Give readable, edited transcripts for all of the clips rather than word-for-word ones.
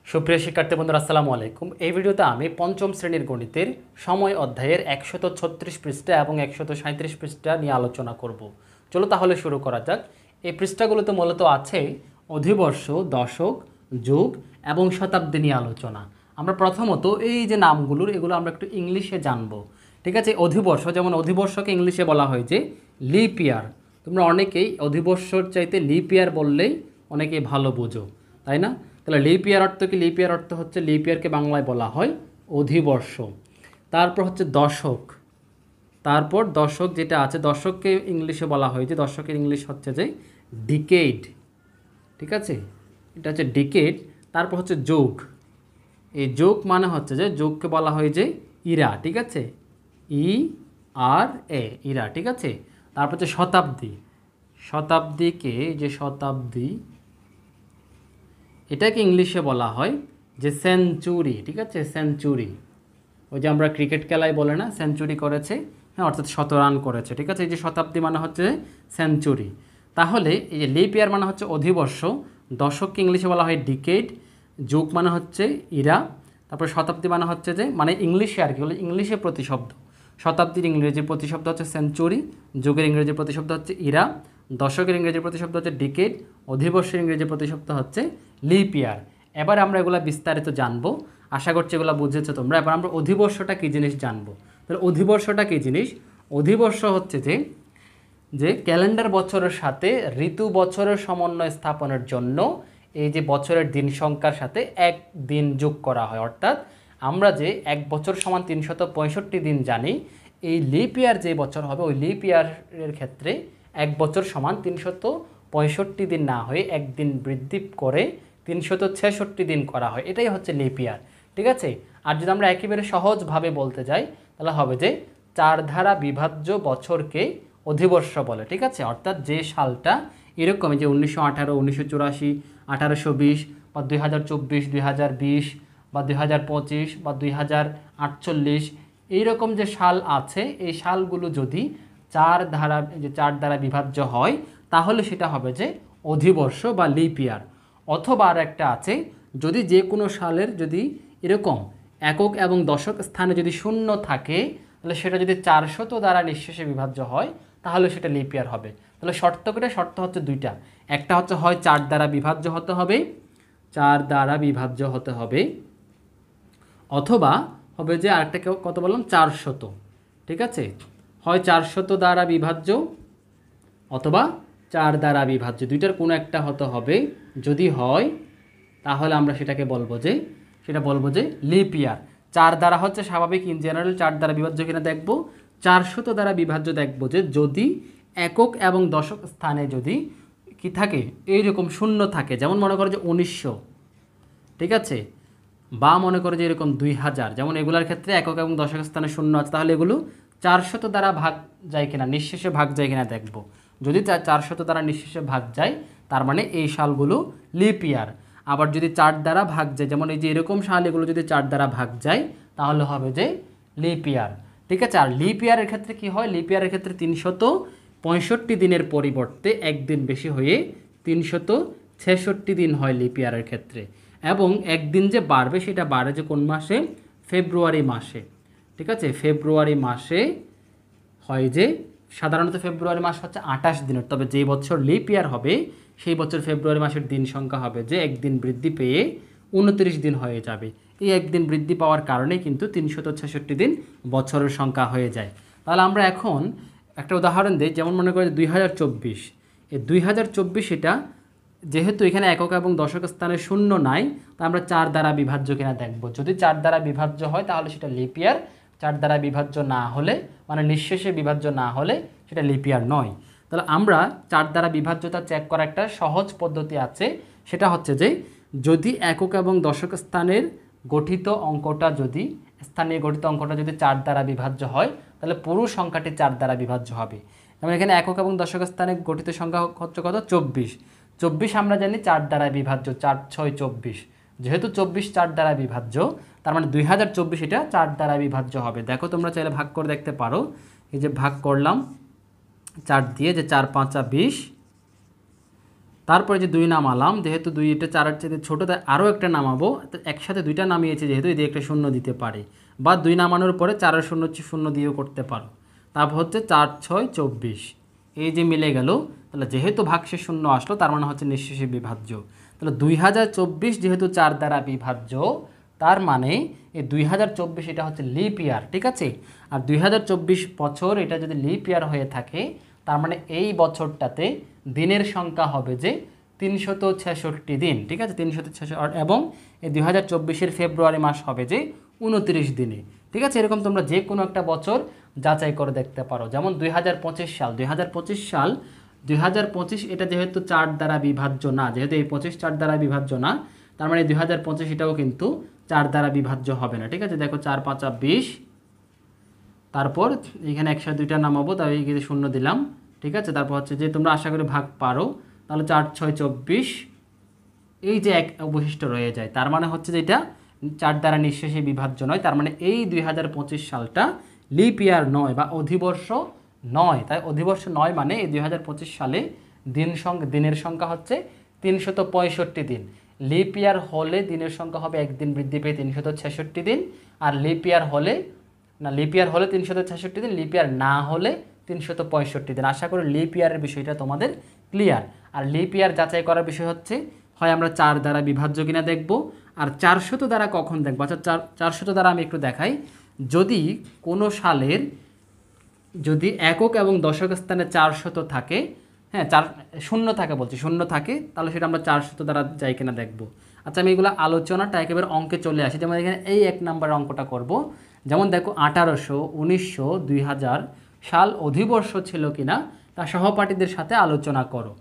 সুপ্রিয় শিক্ষার্থী বন্ধুরা আসসালামু আলাইকুম। এই ভিডিওতে আমি পঞ্চম শ্রেণীর গণিতের সময় অধ্যায়ের 136 পৃষ্ঠা এবং 137 পৃষ্ঠা নিয়ে আলোচনা করব। চলো তাহলে শুরু করা যাক। এই পৃষ্ঠাগুলোতে মূলত আছে অধিবর্ষ, দশক, যুগ এবং শতাব্দী নিয়ে আলোচনা। আমরা প্রথমত এই যে নামগুলোর এগুলো আমরা একটু ইংলিশে জানবো। ঠিক আছে, অধিবর্ষ, যেমন অধিবর্ষকে ইংলিশে বলা হয় যে লিপ ইয়ার। তোমরা অনেকেই অধিবর্ষর চাইতে লিপ ইয়ার বললেই অনেকেই ভালো বোঝো, তাই না? তাহলে লিপ ইয়ার অর্থ কি? লিপ ইয়ার অর্থ হচ্ছে, লিপ ইয়ারকে বাংলায় বলা হয় অধিবর্ষ। তারপর হচ্ছে দশক, তারপর দশক যেটা আছে, দশককে ইংলিশে বলা হয় যে, দশকের ইংলিশ হচ্ছে যে ডিকেড। ঠিক আছে, এটা হচ্ছে ডিকেড। তারপর হচ্ছে যুগ। এই যুগ মানে হচ্ছে যে, যুগকে বলা হয় যে ইরা। ঠিক আছে, ই আর এ, ইরা। ঠিক আছে, তারপর হচ্ছে শতাব্দী। শতাব্দীকে যে শতাব্দী, এটাকে ইংলিশে বলা হয় যে সেঞ্চুরি। ঠিক আছে, সেঞ্চুরি। ওই যে আমরা ক্রিকেট খেলায় বলে না সেঞ্চুরি করেছে, হ্যাঁ, অর্থাৎ 100 রান করেছে। ঠিক আছে, এই যে শতাব্দী মানে হচ্ছে সেঞ্চুরি। তাহলে এই যে লিপ ইয়ার মানে হচ্ছে অধিবর্ষ, দশককে ইংলিশে বলা হয় ডিকেড, যুগ মানে হচ্ছে ইরা, তারপর শতাব্দী মানে হচ্ছে যে, মানে ইংলিশে আর কি, হলো ইংলিশে প্রতিশব্দ। শতাব্দীর ইংরেজি প্রতিশব্দ হচ্ছে সেঞ্চুরি, যুগের ইংরেজি প্রতিশব্দ হচ্ছে ইরা, দশকের ইংরেজি প্রতিশব্দ হচ্ছে ডিকেড, অধিবর্ষের ইংরেজি প্রতিশব্দ হচ্ছে লিপ ইয়ার। এবার আমরা এগুলো বিস্তারিত জানবো। আশা করছি এগুলো বুঝেছো তোমরা। এবার আমরা অধিবর্ষটা কী জিনিস জানবো। তাহলে অধিবর্ষটা কী জিনিস? অধিবর্ষ হচ্ছে যে, যে ক্যালেন্ডার বছরের সাথে ঋতু বছরের সমন্বয় স্থাপনের জন্য এই যে বছরের দিন সংখ্যার সাথে এক দিন যোগ করা হয়। অর্থাৎ আমরা যে এক বছর সমান 365 দিন জানি, এই লিপ ইয়ার যে বছর হবে, ওই লিপ ইয়ারের ক্ষেত্রে এক বছর সমান 365 দিন না হয়ে একদিন বৃদ্ধি করে 366 দিন করা হয়। এটাই হচ্ছে লিপ ইয়ার। ঠিক আছে, আর যদি আমরা একেবারে সহজভাবে বলতে যাই, তাহলে হবে যে 4 ধারা বিভাজ্য বছরকে অধিবর্ষ বলে। ঠিক আছে, অর্থাৎ যে সালটা এরকমই, যে 1918, 1984, 1820 বা 2024, 2020 বা 2025 বা 2048, এইরকম যে সাল আছে, এই সালগুলো যদি 4 দ্বারা বিভাজ্য হয়, তাহলে সেটা হবে যে অধিবর্ষ বা লিপ ইয়ার। অথবা আর একটা আছে, যদি যে কোনো সালের যদি এরকম একক এবং দশক স্থানে যদি শূন্য থাকে, তাহলে সেটা যদি 400 দ্বারা নিঃশেষে বিভাজ্য হয়, তাহলে সেটা লিপ ইয়ার হবে। তাহলে শর্ত হচ্ছে দুইটা। একটা হচ্ছে হয় 4 দ্বারা বিভাজ্য হতে হবে, 4 দ্বারা বিভাজ্য হতে হবে, অথবা হবে যে আরেকটা কত বললাম, 400। ঠিক আছে, হয় 400 দ্বারা বিভাজ্য অথবা 4 দ্বারা বিভাজ্য, দুইটার কোনো একটা হতে হবে। যদি হয় তাহলে আমরা সেটাকে বলবো যে লিপ ইয়ার। 4 দ্বারা হচ্ছে স্বাভাবিক, ইন জেনারেল 4 দ্বারা বিভাজ্য কিনা দেখব। 400 দ্বারা বিভাজ্য দেখব যে যদি একক এবং দশক স্থানে যদি কি থাকে, এইরকম শূন্য থাকে, যেমন মনে করো যে 1900, ঠিক আছে, বা মনে করো যে এরকম 2000, যেমন এগুলোর ক্ষেত্রে একক এবং দশক স্থানে শূন্য আছে, তাহলে এগুলো 400 দ্বারা ভাগ যায় কিনা, নিঃশেষে ভাগ যায় কিনা দেখব। যদি 400 দ্বারা নিঃশেষে ভাগ যায়, তার মানে এই সালগুলো লিপ ইয়ার। আবার যদি 4 দ্বারা ভাগ যায়, যেমন এই যে এরকম সাল, এগুলো যদি 4 দ্বারা ভাগ যায়, তাহলে হবে যে লিপ ইয়ার। ঠিক আছে, আর লিপ ইয়ারের ক্ষেত্রে কি হয়? লিপ ইয়ারের ক্ষেত্রে 365 দিনের পরিবর্তে একদিন বেশি হয়ে 366 দিন হয় লিপ ইয়ারের ক্ষেত্রে। এবং একদিন যে বাড়বে, সেটা বাড়ে যে কোন মাসে? ফেব্রুয়ারি মাসে। ঠিক আছে, ফেব্রুয়ারি মাসে হয় যে, সাধারণত ফেব্রুয়ারি মাস হচ্ছে 28 দিনের, তবে যে বছর লিপ ইয়ার হবে সেই বছর ফেব্রুয়ারি মাসের দিন সংখ্যা হবে যে একদিন বৃদ্ধি পেয়ে 29 দিন হয়ে যাবে। এই একদিন বৃদ্ধি পাওয়ার কারণে কিন্তু 366 দিন বছরের সংখ্যা হয়ে যায়। তাহলে আমরা এখন একটা উদাহরণ দিই, যেমন মনে করি 2024। এই 2024 এটা যেহেতু এখানে একক এবং দশক স্থানে শূন্য নাই, তা আমরা 4 দ্বারা বিভাজ্য কিনা দেখব। যদি 4 দ্বারা বিভাজ্য হয়, তাহলে সেটা লিপ ইয়ার। 4 দ্বারা বিভাজ্য না হলে, মানে নিঃশেষে বিভাজ্য না হলে, সেটা লিপ ইয়ার নয়। তাহলে আমরা 4 দ্বারা বিভাজ্যতা চেক করা একটা সহজ পদ্ধতি আছে। সেটা হচ্ছে যে, যদি একক এবং দশক স্থানের গঠিত অঙ্কটা যদি 4 দ্বারা বিভাজ্য হয়, তাহলে পুরো সংখ্যাটি 4 দ্বারা বিভাজ্য হবে। যেমন এখানে একক এবং দশক স্থানে গঠিত সংখ্যা হচ্ছে কত? 24। 24 আমরা জানি 4 দ্বারা বিভাজ্য, 4 6 24। যেহেতু 24 4 দ্বারা বিভাজ্য, তার মানে 2024 এটা 4 দ্বারা বিভাজ্য হবে। দেখো, তোমরা চাইলে ভাগ করে দেখতে পারো। এই যে ভাগ করলাম 4 দিয়ে, যে 4 5 20, তারপরে যে 2 নামালাম, যেহেতু 2 এটা 4-এর চেয়ে ছোটো, তাই আরও একটা নামাবো। তো একসাথে 2টা নামিয়েছে যেহেতু, এই দিয়ে একটা শূন্য দিতে পারি, বা 2 নামানোর পরে 4-এর শূন্য হচ্ছে শূন্য দিয়েও করতে পারো। তারপর হচ্ছে 4 6 24, এই যে মিলে গেল। তাহলে যেহেতু ভাগশেষ শূন্য আসলো, তার মানে হচ্ছে নিঃশেষে বিভাজ্য। তাহলে 2024 যেহেতু 4 দ্বারা বিভাজ্য, তার মানে এই 2024 এটা হচ্ছে লিপ ইয়ার, ঠিক আছে। আর 2024 বছর এটা যদি লিপ ইয়ার হয়ে থাকে, তার মানে এই বছরটাতে দিনের সংখ্যা হবে যে 366 দিন, ঠিক আছে, 366, এবং এই 2024-এর ফেব্রুয়ারি মাস হবে যে 29 দিনে, ঠিক আছে। এরকম তোমরা যে কোনো একটা বছর যাচাই করে দেখতে পারো। যেমন 2025 সাল, 2025 এটা যেহেতু 4 দ্বারা বিভাজ্য না, যেহেতু এই 25 4 দ্বারা বিভাজ্য না, তার মানে 2025 এটাও কিন্তু 4 দ্বারা বিভাজ্য হবে না, ঠিক আছে। দেখো 4 5 20, তারপর এখানে একসাথে 2টা নামাবো, তাই এখানে শূন্য দিলাম, ঠিক আছে। তারপর হচ্ছে যে তোমরা আশা করি ভাগ পারো, তাহলে 4 6 24, এই যে এক অবশিষ্ট রয়ে যায়, তার মানে হচ্ছে যে এটা 4 দ্বারা নিঃশেষে বিভাজ্য নয়। তার মানে এই 2025 সালটা লিপ ইয়ার নয় বা অধিবর্ষ নয়। তাই অধিবর্ষ নয় মানে এই 2025 সালে দিনের সংখ্যা হচ্ছে 365 দিন। লিপ ইয়ার হলে দিনের সংখ্যা হবে একদিন বৃদ্ধি পেয়ে 366 দিন। আর লিপ ইয়ার হলে 366 দিন, লিপ ইয়ার না হলে 365 দিন। আশা করি লিপ ইয়ারের বিষয়টা তোমাদের ক্লিয়ার। আর লিপ ইয়ার যাচাই করার বিষয় হচ্ছে, হয় আমরা 4 দ্বারা বিভাজ্য কিনা দেখব, আর 400 দ্বারা কখন দেখবো। আচ্ছা 400 দ্বারা আমি একটু দেখাই। যদি কোনো সালের যদি একক এবং দশক স্থানে 400 থাকে, হ্যাঁ, শূন্য থাকে, বলছি শূন্য থাকে, তাহলে সেটা আমরা 400 দ্বারা যাই কিনা দেখব। আচ্ছা আমি এগুলো আলোচনাটা একেবারে অঙ্কে চলে আসি। যেমন এখানে এই 1 নাম্বার অঙ্কটা করব। যেমন দেখো 1800, 1900, 2000 সাল অধিবর্ষ ছিল কিনা তা সহপাঠীদের সাথে আলোচনা করো।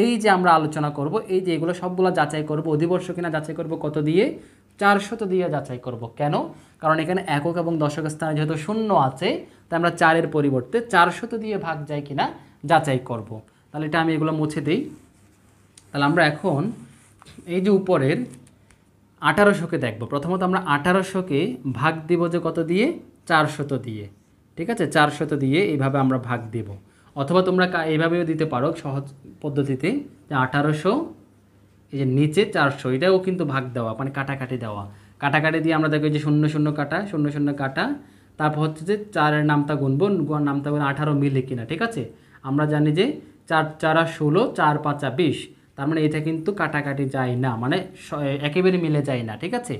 এই যে আমরা আলোচনা করব, এই যে এগুলো সবগুলো যাচাই করব, অধিবর্ষ কিনা যাচাই করব কত দিয়ে, 400 দিয়ে যাচাই করব। কেন? কারণ এখানে একক এবং দশক স্থানে যেহেতু শূন্য আছে, তাই আমরা 4-এর পরিবর্তে 400 দিয়ে ভাগ যায় কিনা যাচাই করব। তাহলে এটা আমি এগুলো মুছে দিই। তাহলে আমরা এখন এই যে উপরের 1800-কে দেখব। প্রথমত আমরা 1800-কে ভাগ দিব যে কত দিয়ে, 400 দিয়ে, ঠিক আছে। 400 দিয়ে এইভাবে আমরা ভাগ দেব, অথবা তোমরা এইভাবেও দিতে পারো সহজ পদ্ধতিতে, যে 1800 এই যে নিচে 400, এটাও কিন্তু ভাগ দেওয়া, মানে কাটাকাটি দেওয়া। কাটাকাটি দিয়ে আমরা দেখো যে 0 0 কাটা, 0 0 কাটা, তারপর হচ্ছে যে 4-এর নামটা গুনবো, নামটা গুনে 18 মিলে কিনা, ঠিক আছে। আমরা জানি যে 4 4 16, 4 5 20, তার মানে এটা কিন্তু কাটাকাটি যায় না, মানে একেবারে মিলে যায় না, ঠিক আছে।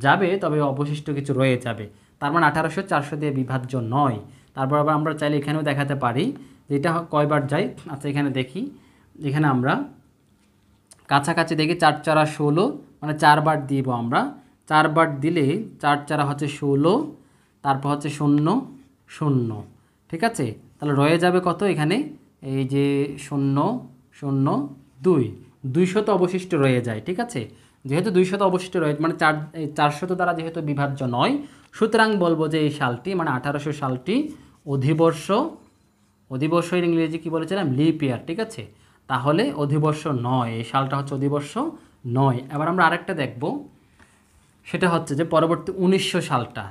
যাবে, তবে অবশিষ্ট কিছু রয়ে যাবে। তার মানে 1800 400 দিয়ে বিভাজ্য নয়। তারপর আবার আমরা চাইলে এখানেও দেখাতে পারি যে এটা কয়বার যায়। আচ্ছা এখানে দেখি, এখানে আমরা কাছাকাছি দেখি 4 4 16, মানে 4 বার দিব আমরা। 4 বার দিলে 4 4 হচ্ছে 16, তারপর হচ্ছে 0 0, ঠিক আছে। তাহলে রয়ে যাবে কত এখানে, এই যে 0 0 2, 200 অবশিষ্ট রয়ে যায়, ঠিক আছে। যেহেতু 200 অবশিষ্ট রয়ে, মানে 400 দ্বারা যেহেতু বিভাজ্য নয়, সুতরাং বলবো যে এই সালটি, মানে 1800 সালটি অধিবর্ষের ইংরেজি কি বলেছিলাম, লিপ ইয়ার, ঠিক আছে। তাহলে অধিবর্ষ নয়, এই সালটা হচ্ছে অধিবর্ষ নয়। এবার আমরা আরেকটা দেখব, সেটা হচ্ছে যে পরবর্তী 1900 সালটা,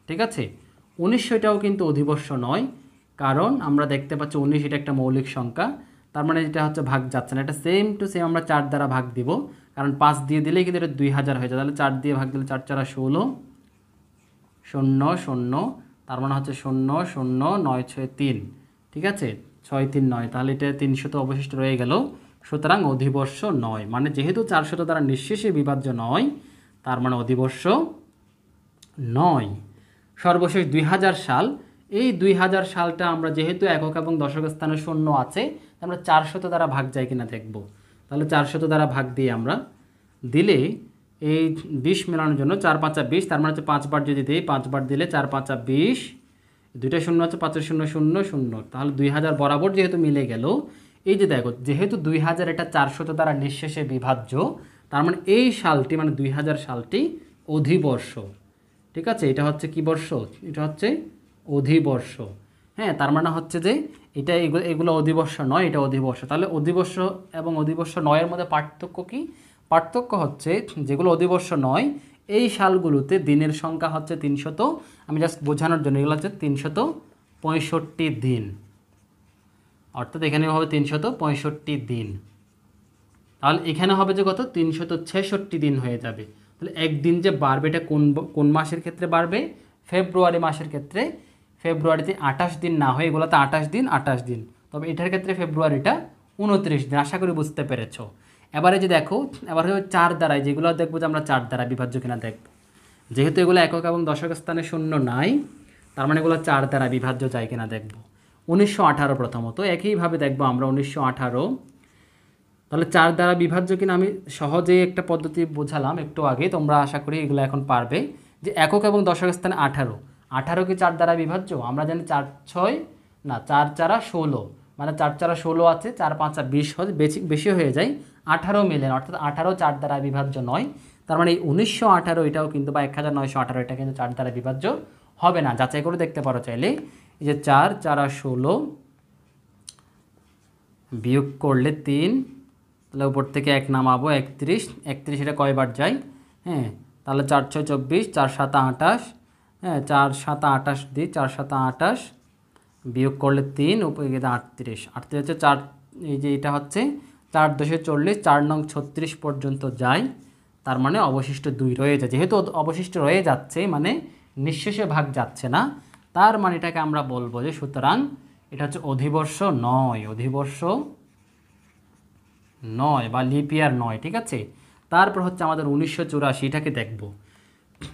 ঠিক আছে। 1900 এটাও কিন্তু অধিবর্ষ নয়, কারণ আমরা দেখতে পাচ্ছি 19 এটা একটা মৌলিক সংখ্যা, তার মানে এটা হচ্ছে ভাগ যাচ্ছে না। এটা সেম টু সেম আমরা 4 দ্বারা ভাগ দিব, কারণ 5 দিয়ে দিলেই কিন্তু এটা 2000 হয়ে যায়। তাহলে 4 দিয়ে ভাগ দিলে 4 4 16 0 0, তার মানে হচ্ছে 0 0 9 6 3, ঠিক আছে, 6 3 9, তাহলে এটা 300 অবশিষ্ট রয়ে গেল। সুতরাং অধিবর্ষ নয়, মানে যেহেতু 400 দ্বারা নিঃশেষে বিভাজ্য নয়, তার মানে অধিবর্ষ নয়। সর্বশেষ 2000 সাল, এই 2000 সালটা আমরা যেহেতু একক এবং দশক স্থানে শূন্য আছে, আমরা 400 দ্বারা ভাগ যায় কিনা দেখব। তাহলে 400 দ্বারা ভাগ দিয়ে আমরা দিলে এই 20 মেলানোর জন্য 4 5 20, তার মানে হচ্ছে 5 বার যদি দিই, 5 বার দিলে 4 5 20, দুইটা শূন্য আছে, 5 0 0 0, তাহলে 2000 বরাবর যেহেতু মিলে গেল। এই যে দেখো, যেহেতু 2000 এটা 400 দ্বারা নিঃশেষে বিভাজ্য, তার মানে এই সালটি, মানে 2000 সালটি অধিবর্ষ, ঠিক আছে। এটা হচ্ছে কি বর্ষ, এটা হচ্ছে অধিবর্ষ, হ্যাঁ। তার মানে হচ্ছে যে এটা এগুলো অধিবর্ষ নয়, এটা অধিবর্ষ। তাহলে অধিবর্ষ এবং অধিবর্ষ নয়ের মধ্যে পার্থক্য কি? পার্থক্য হচ্ছে যেগুলো অধিবর্ষ নয়, এই সালগুলোতে দিনের সংখ্যা হচ্ছে 300, আমি জাস্ট বোঝানোর জন্য, এগুলো হচ্ছে 365 দিন, অর্থাৎ এখানে হবে 365 দিন। তাহলে এখানে হবে যে কত 366 দিন হয়ে যাবে। তাহলে একদিন যে বাড়বে এটা কোন মাসের ক্ষেত্রে বাড়বে? ফেব্রুয়ারি মাসের ক্ষেত্রে। ফেব্রুয়ারিতে 28 দিন না হয়ে এগুলোতে 28 দিন, তবে এটার ক্ষেত্রে ফেব্রুয়ারিটা 29 দিন। আশা করি বুঝতে পেরেছো। এবারে যে দেখো, এবার হচ্ছে 4 দ্বারায়, যেগুলো দেখবো যে আমরা 4 দ্বারা বিভাজ্য কিনা দেখব। যেহেতু এগুলো একক এবং দশক স্থানে শূন্য নাই, তার মানে এগুলো 4 দ্বারা বিভাজ্য যায় কিনা দেখব। 1918 প্রথমত একইভাবে দেখব আমরা 1918। তাহলে 4 দ্বারা বিভাজ্য কিনা আমি সহজেই একটা পদ্ধতি বোঝালাম একটু আগে, তোমরা আশা করি এগুলো এখন পারবে। যে একক এবং দশক স্থানে 18 কি 4 দ্বারা বিভাজ্য? আমরা জানি 4 6 না 4 4 16, মানে 4 4 16 আছে, 4 5 20 হয়, বেশি হয়ে যায়, 18 মিলেন, অর্থাৎ 18 4 দ্বারা বিভাজ্য নয়। তার মানে এই 1918 এটাও কিন্তু, বা 1918 এটা কিন্তু 4 দ্বারা বিভাজ্য হবে না। যাচাই করে দেখতে পারো চাইলে। এই যে 4 4 16 বিয়োগ করলে 3, তাহলে উপর থেকে 1 নামাবো, 31 এটা কয়বার যায়? হ্যাঁ, তাহলে 4 6 24, 4 7 28, হ্যাঁ 4 7 28 দিই, 4 7 28 বিয়োগ করলে 3, উপরে 38 হচ্ছে 4, এই যে এটা হচ্ছে 4 10 40, 4 নং 36 পর্যন্ত যায়। তার মানে অবশিষ্ট 2 রয়ে যায়। যেহেতু অবশিষ্ট রয়ে যাচ্ছে মানে নিঃশেষে ভাগ যাচ্ছে না, তার মানে এটাকে আমরা বলবো যে সুতরাং এটা হচ্ছে অধিবর্ষ নয়, অধিবর্ষ নয় বা লিপ ইয়ার নয়। ঠিক আছে, তারপর হচ্ছে আমাদের 1984, এটাকে দেখব।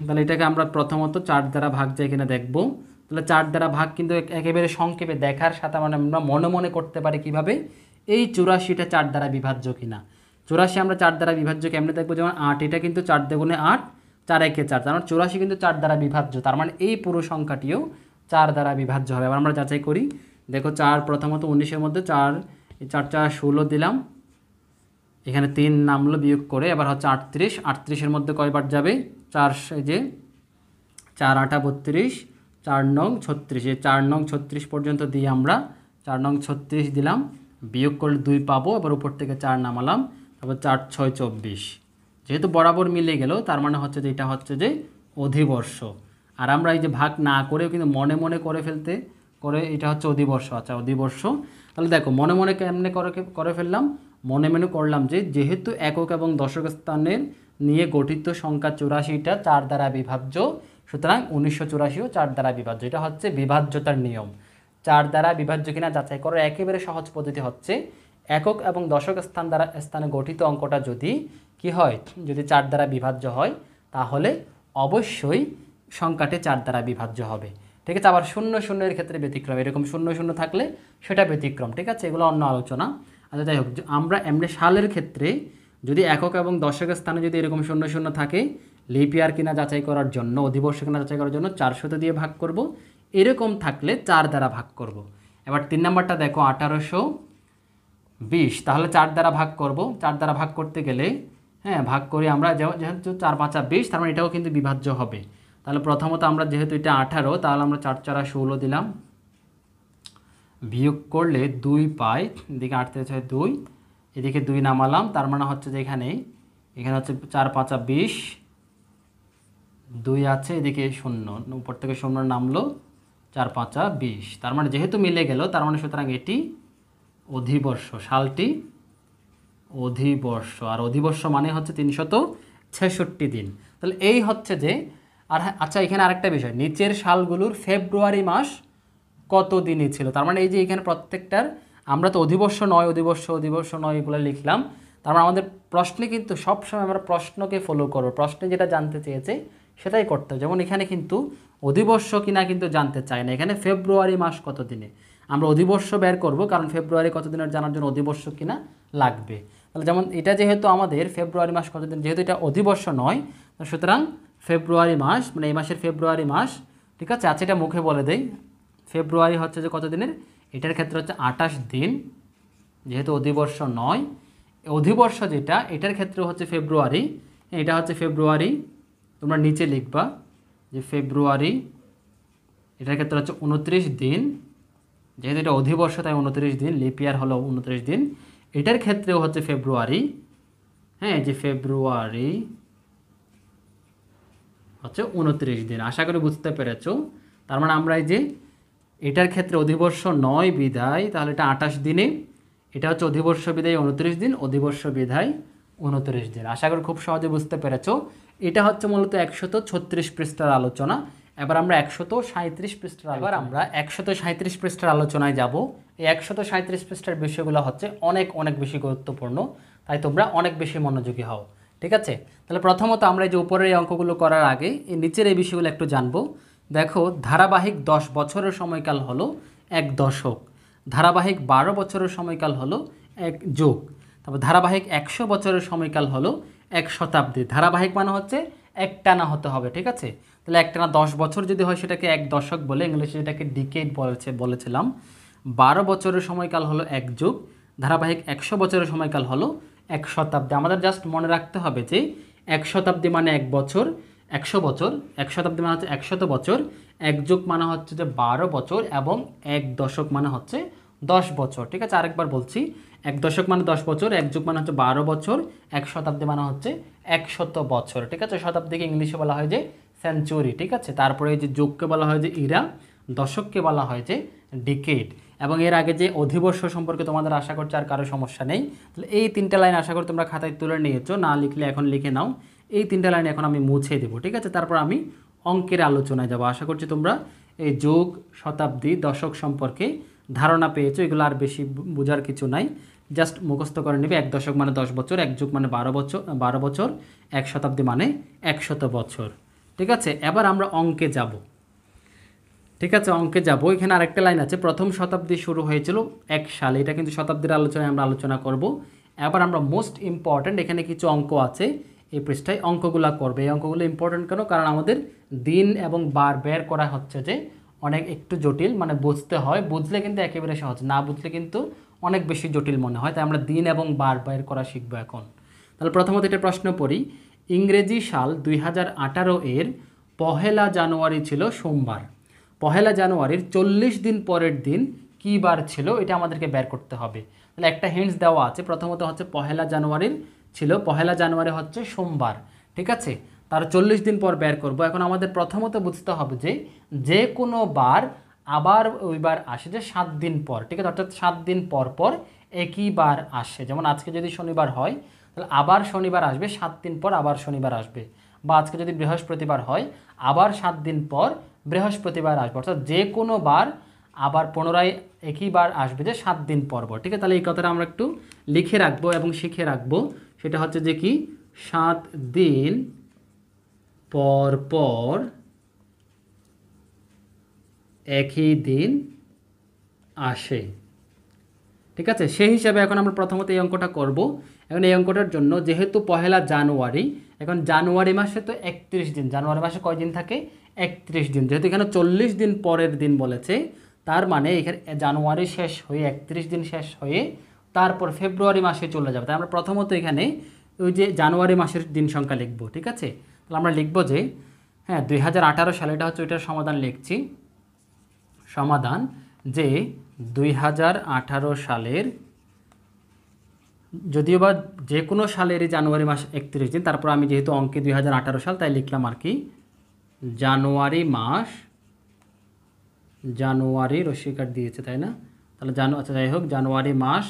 তাহলে এটাকে আমরা প্রথমত 4 দ্বারা ভাগ যায় কিনা দেখব। তাহলে 4 দ্বারা ভাগ কিন্তু একেবারে সংক্ষেপে দেখার সাথে মানে আমরা মনে মনে করতে পারি কিভাবে, এই 84টা 4 দ্বারা বিভাজ্য কিনা। 84 আমরা 4 দ্বারা বিভাজ্য কেমনে দেখবো? যেমন 8, এটা কিন্তু 4 দ্বিগুণে 8, 4 একে 4, তার মানে 84 কিন্তু 4 দ্বারা বিভাজ্য। তার মানে এই পুরো সংখ্যাটিও 4 দ্বারা বিভাজ্য হবে। এবার আমরা যাচাই করি। দেখো 4 প্রথমত 19-এর মধ্যে 4 4 4 16 দিলাম, এখানে 3 নামলো বিয়োগ করে। এবার হচ্ছে 38, 38-এর মধ্যে কয়বার যাবে? 4, যে 4 8 32, 4 নং 36, এই 4 নং 36 পর্যন্ত দিয়ে আমরা 4 নং 36 দিলাম, বিয়োগ করলে 2 পাবো। এবার উপর থেকে 4 নামালাম, তারপর 4 6 24, যেহেতু বরাবর মিলে গেল তার মানে হচ্ছে যে এটা হচ্ছে যে অধিবর্ষ। আর আমরা এই যে ভাগ না করেও কিন্তু মনে মনে করে এটা হচ্ছে অধিবর্ষ। আচ্ছা, অধিবর্ষ। তাহলে দেখো মনে মনে কেমনে করে ফেললাম, মনে মনে করলাম যে যেহেতু একক এবং দশক স্থানের নিয়ে গঠিত সংখ্যা 84টা 4 দ্বারা বিভাজ্য, সুতরাং 1984ও 4 দ্বারা বিভাজ্য। এটা হচ্ছে বিভাজ্যতার নিয়ম। 4 দ্বারা বিভাজ্য কিনা যাচাই করার একেবারে সহজ পদ্ধতি হচ্ছে একক এবং দশক স্থানে গঠিত অঙ্কটা যদি কি হয়, যদি 4 দ্বারা বিভাজ্য হয় তাহলে অবশ্যই সংখ্যাটি 4 দ্বারা বিভাজ্য হবে। ঠিক আছে, আবার 0 0 এর ক্ষেত্রে ব্যতিক্রম, এরকম 0 0 থাকলে সেটা ব্যতিক্রম। ঠিক আছে, এগুলো অন্য আলোচনা। আচ্ছা যাই হোক, আমরা এমনি সালের ক্ষেত্রে যদি একক এবং দশক স্থানে যদি এরকম 0 0 থাকে, লিপ ইয়ার কিনা যাচাই করার জন্য, অধিবর্ষ কিনা যাচাই করার জন্য 400 দিয়ে ভাগ করব। এরকম থাকলে 4 দ্বারা ভাগ করব। এবার 3 নাম্বারটা দেখো 1820, তাহলে 4 দ্বারা ভাগ করব। 4 দ্বারা ভাগ করতে গেলে হ্যাঁ ভাগ করি আমরা, যেহেতু 4 5 20, তার মানে এটাও কিন্তু বিভাজ্য হবে। তাহলে প্রথমত আমরা যেহেতু এটা 18, তাহলে আমরা 4 4 16 দিলাম, বিয়োগ করলে 2 পাই, এদিকে 8 থেকে 6 2, এদিকে 2 নামালাম, তার মানে হচ্ছে যে এখানে হচ্ছে 4 5 20, 2 আছে, এদিকে 0, উপর থেকে 0 নামলো, 4 5 20, তার মানে যেহেতু মিলে গেল তার মানে সুতরাং এটি অধিবর্ষ, সালটি অধিবর্ষ। আর অধিবর্ষ মানে হচ্ছে 366 দিন। তাহলে এই হচ্ছে যে, আর আচ্ছা এখানে আরেকটা বিষয়, নিচের সালগুলোর ফেব্রুয়ারি মাস কত দিনই ছিল। তার মানে এই যে এখানে প্রত্যেকটার আমরা তো অধিবর্ষ নয় এগুলো লিখলাম। তার মানে আমাদের প্রশ্নে কিন্তু সবসময় আমরা প্রশ্নকে ফলো করবো, প্রশ্নে যেটা জানতে চেয়েছে সেটাই করতে হবে। যেমন এখানে কিন্তু অধিবর্ষ কিনা কিন্তু জানতে চাই না, এখানে ফেব্রুয়ারি মাস কত দিনে, আমরা অধিবর্ষ বের করব, কারণ ফেব্রুয়ারি কত দিনের জানার জন্য অধিবর্ষ কিনা লাগবে। তাহলে যেমন এটা যেহেতু আমাদের ফেব্রুয়ারি মাস কত দিন, যেহেতু এটা অধিবর্ষ নয়, সুতরাং ফেব্রুয়ারি মাস মানে এই মাসের ফেব্রুয়ারি মাস। ঠিক আছে, আচ্ছা এটা মুখে বলে দেই, ফেব্রুয়ারি হচ্ছে যে কত দিনের, এটার ক্ষেত্রে হচ্ছে 28 দিন, যেহেতু অধিবর্ষ নয়। অধিবর্ষ যেটা এটার ক্ষেত্রে হচ্ছে ফেব্রুয়ারি, এটা হচ্ছে ফেব্রুয়ারি, তোমরা নিচে লিখবা যে ফেব্রুয়ারি, এটার ক্ষেত্রে হচ্ছে 29 দিন, যেহেতু এটা অধিবর্ষ তাই 29 দিন, লিপ ইয়ার হলো 29 দিন। এটার ক্ষেত্রেও হচ্ছে ফেব্রুয়ারি, হ্যাঁ যে ফেব্রুয়ারি হচ্ছে 29 দিন। আশা করি বুঝতে পেরেছো। তার মানে আমরা এই যে এটার ক্ষেত্রে অধিবর্ষ নয় বিদায়, তাহলে এটা 28 দিনে, এটা হচ্ছে অধিবর্ষ বিদায় 29 দিন, অধিবর্ষ বিদায় 29 দিন। আশা করি খুব সহজে বুঝতে পেরেছো। এটা হচ্ছে মূলত 136 পৃষ্ঠার আলোচনা। এবার আমরা 137 পৃষ্ঠার আলোচনায় যাব। এই 137 পৃষ্ঠার বিষয়গুলো হচ্ছে অনেক অনেক বেশি গুরুত্বপূর্ণ, তাই তোমরা অনেক বেশি মনোযোগী হও। ঠিক আছে, তাহলে প্রথমত আমরা এই যে উপরের এই অঙ্কগুলো করার আগে এই নিচের এই বিষয়গুলো একটু জানবো। দেখো, ধারাবাহিক 10 বছরের সময়কাল হলো 1 দশক, ধারাবাহিক 12 বছরের সময়কাল হলো 1 যুগ, তারপর ধারাবাহিক 100 বছরের সময়কাল হলো 1 শতাব্দী। ধারাবাহিক মানে হচ্ছে একটানা হতে হবে। ঠিক আছে, তাহলে একটানা 10 বছর যদি হয় সেটাকে 1 দশক বলে, ইংলিশে যেটাকে ডিকেড বলেছিলাম। 12 বছরের সময়কাল হলো 1 যুগ, ধারাবাহিক 100 বছরের সময়কাল হলো 1 শতাব্দী। আমাদের জাস্ট মনে রাখতে হবে যে 1 শতাব্দী মানে 1 বছর, 100 বছর, 1 শতাব্দী মানে হচ্ছে 100 বছর, 1 যুগ মানে হচ্ছে যে 12 বছর, এবং 1 দশক মানে হচ্ছে 10 বছর। ঠিক আছে, আরেকবার বলছি, 1 দশক মানে 10 বছর, 1 যুগ মানে হচ্ছে 12 বছর, 1 শতাব্দী মানে হচ্ছে 100 বছর। ঠিক আছে, শতাব্দীকে ইংলিশে বলা হয় যে সেঞ্চুরি। ঠিক আছে, তারপরে এই যে যুগকে বলা হয় যে ইরা, দশককে বলা হয় যে ডিকেড। এবং এর আগে যে অধিবর্ষ সম্পর্কে তোমাদের আশা করছি আর কারো সমস্যা নেই। তাহলে এই 3টা লাইন আশা করি তোমরা খাতায় তুলে নিয়েছো, না লিখলে এখন লিখে নাও। এই 3টা লাইন এখন আমি মুছে দেবো। ঠিক আছে, তারপর আমি অঙ্কের আলোচনায় যাব। আশা করছি তোমরা এই যুগ, শতাব্দী, দশক সম্পর্কে ধারণা পেয়েছো। এগুলো আর বেশি বোঝার কিছু নাই, জাস্ট মুখস্থ করে নেবে। 1 দশক মানে 10 বছর, 1 যুগ মানে 12 বছর, 1 শতাব্দী মানে 100 বছর। ঠিক আছে, এবার আমরা অঙ্কে যাব। ঠিক আছে, অঙ্কে যাব। এখানে আরেকটা লাইন আছে, প্রথম শতাব্দী শুরু হয়েছিল 1 সালে। এটা কিন্তু শতাব্দীর আলোচনায় আমরা আলোচনা করব। এবার আমরা মোস্ট ইম্পর্ট্যান্ট, এখানে কিছু অঙ্ক আছে এই পৃষ্ঠায়, অঙ্কগুলো করবে। এই অঙ্কগুলো ইম্পর্ট্যান্ট কেন? কারণ আমাদের দিন এবং বার বের করা হচ্ছে যে অনেক একটু জটিল, মানে বুঝতে হয়, বুঝলে কিন্তু একেবারে সহজ, না বুঝলে কিন্তু অনেক বেশি জটিল মনে হয়। তাই আমরা দিন এবং বার বের করা শিখবো এখন। তাহলে প্রথমত এটা প্রশ্ন পড়ি, ইংরেজি সাল 2018 এর 1 জানুয়ারি ছিল সোমবার। 1 জানুয়ারির 40 দিন পরের দিন কী বার ছিল, এটা আমাদেরকে বের করতে হবে। তাহলে একটা হিন্টস দেওয়া আছে, প্রথমত হচ্ছে 1 জানুয়ারির ছিল, 1 জানুয়ারি হচ্ছে সোমবার। ঠিক আছে, তার 40 দিন পর বের করব। এখন আমাদের প্রথমত বুঝতে হবে যে যে কোনো বার আবার ওই বার আসে যে 7 দিন পর। ঠিক আছে, অর্থাৎ 7 দিন পর পর একই বার আসে। যেমন আজকে যদি শনিবার হয় তাহলে আবার শনিবার আসবে, 7 দিন পর আবার শনিবার আসবে। বা আজকে যদি বৃহস্পতিবার হয় আবার 7 দিন পর বৃহস্পতিবার আসবে। অর্থাৎ যে কোনো বার আবার পুনরায় একই বার আসবে যে 7 দিন পর পর। ঠিক আছে, তাহলে এই কথাটা আমরা একটু লিখে রাখবো এবং শিখে রাখবো। সেটা হচ্ছে যে কি, 7 দিন পর পর একই দিন আসে। ঠিক আছে, সেই হিসাবে এখন আমরা প্রথমত এই অঙ্কটা করব। এখন এই অঙ্কটার জন্য যেহেতু 1 জানুয়ারি, এখন জানুয়ারি মাসে তো 31 দিন, জানুয়ারি মাসে কয় দিন থাকে? 31 দিন। যেহেতু এখানে 40 দিন পরের দিন বলেছে, তার মানে এখানে জানুয়ারি শেষ হয়ে 31 দিন শেষ হয়ে তারপর ফেব্রুয়ারি মাসে চলে যাবে। তাই আমরা প্রথমত এখানে ওই যে জানুয়ারি মাসের দিন সংখ্যা লিখব। ঠিক আছে, তাহলে আমরা লিখব যে 2018 সালে, এটা হচ্ছে ওইটার সমাধান লিখছি। সমাধান যে 2018 সালের, যদিও বা যে কোনো সালেরই জানুয়ারি মাস 31 দিন, তারপর আমি যেহেতু অঙ্কে 2018 সাল তাই লিখলাম আর কি, জানুয়ারি মাস, জানুয়ারি রশ্মিকার দিয়েছে তাই না, তাহলে আচ্ছা যাই হোক, জানুয়ারি মাস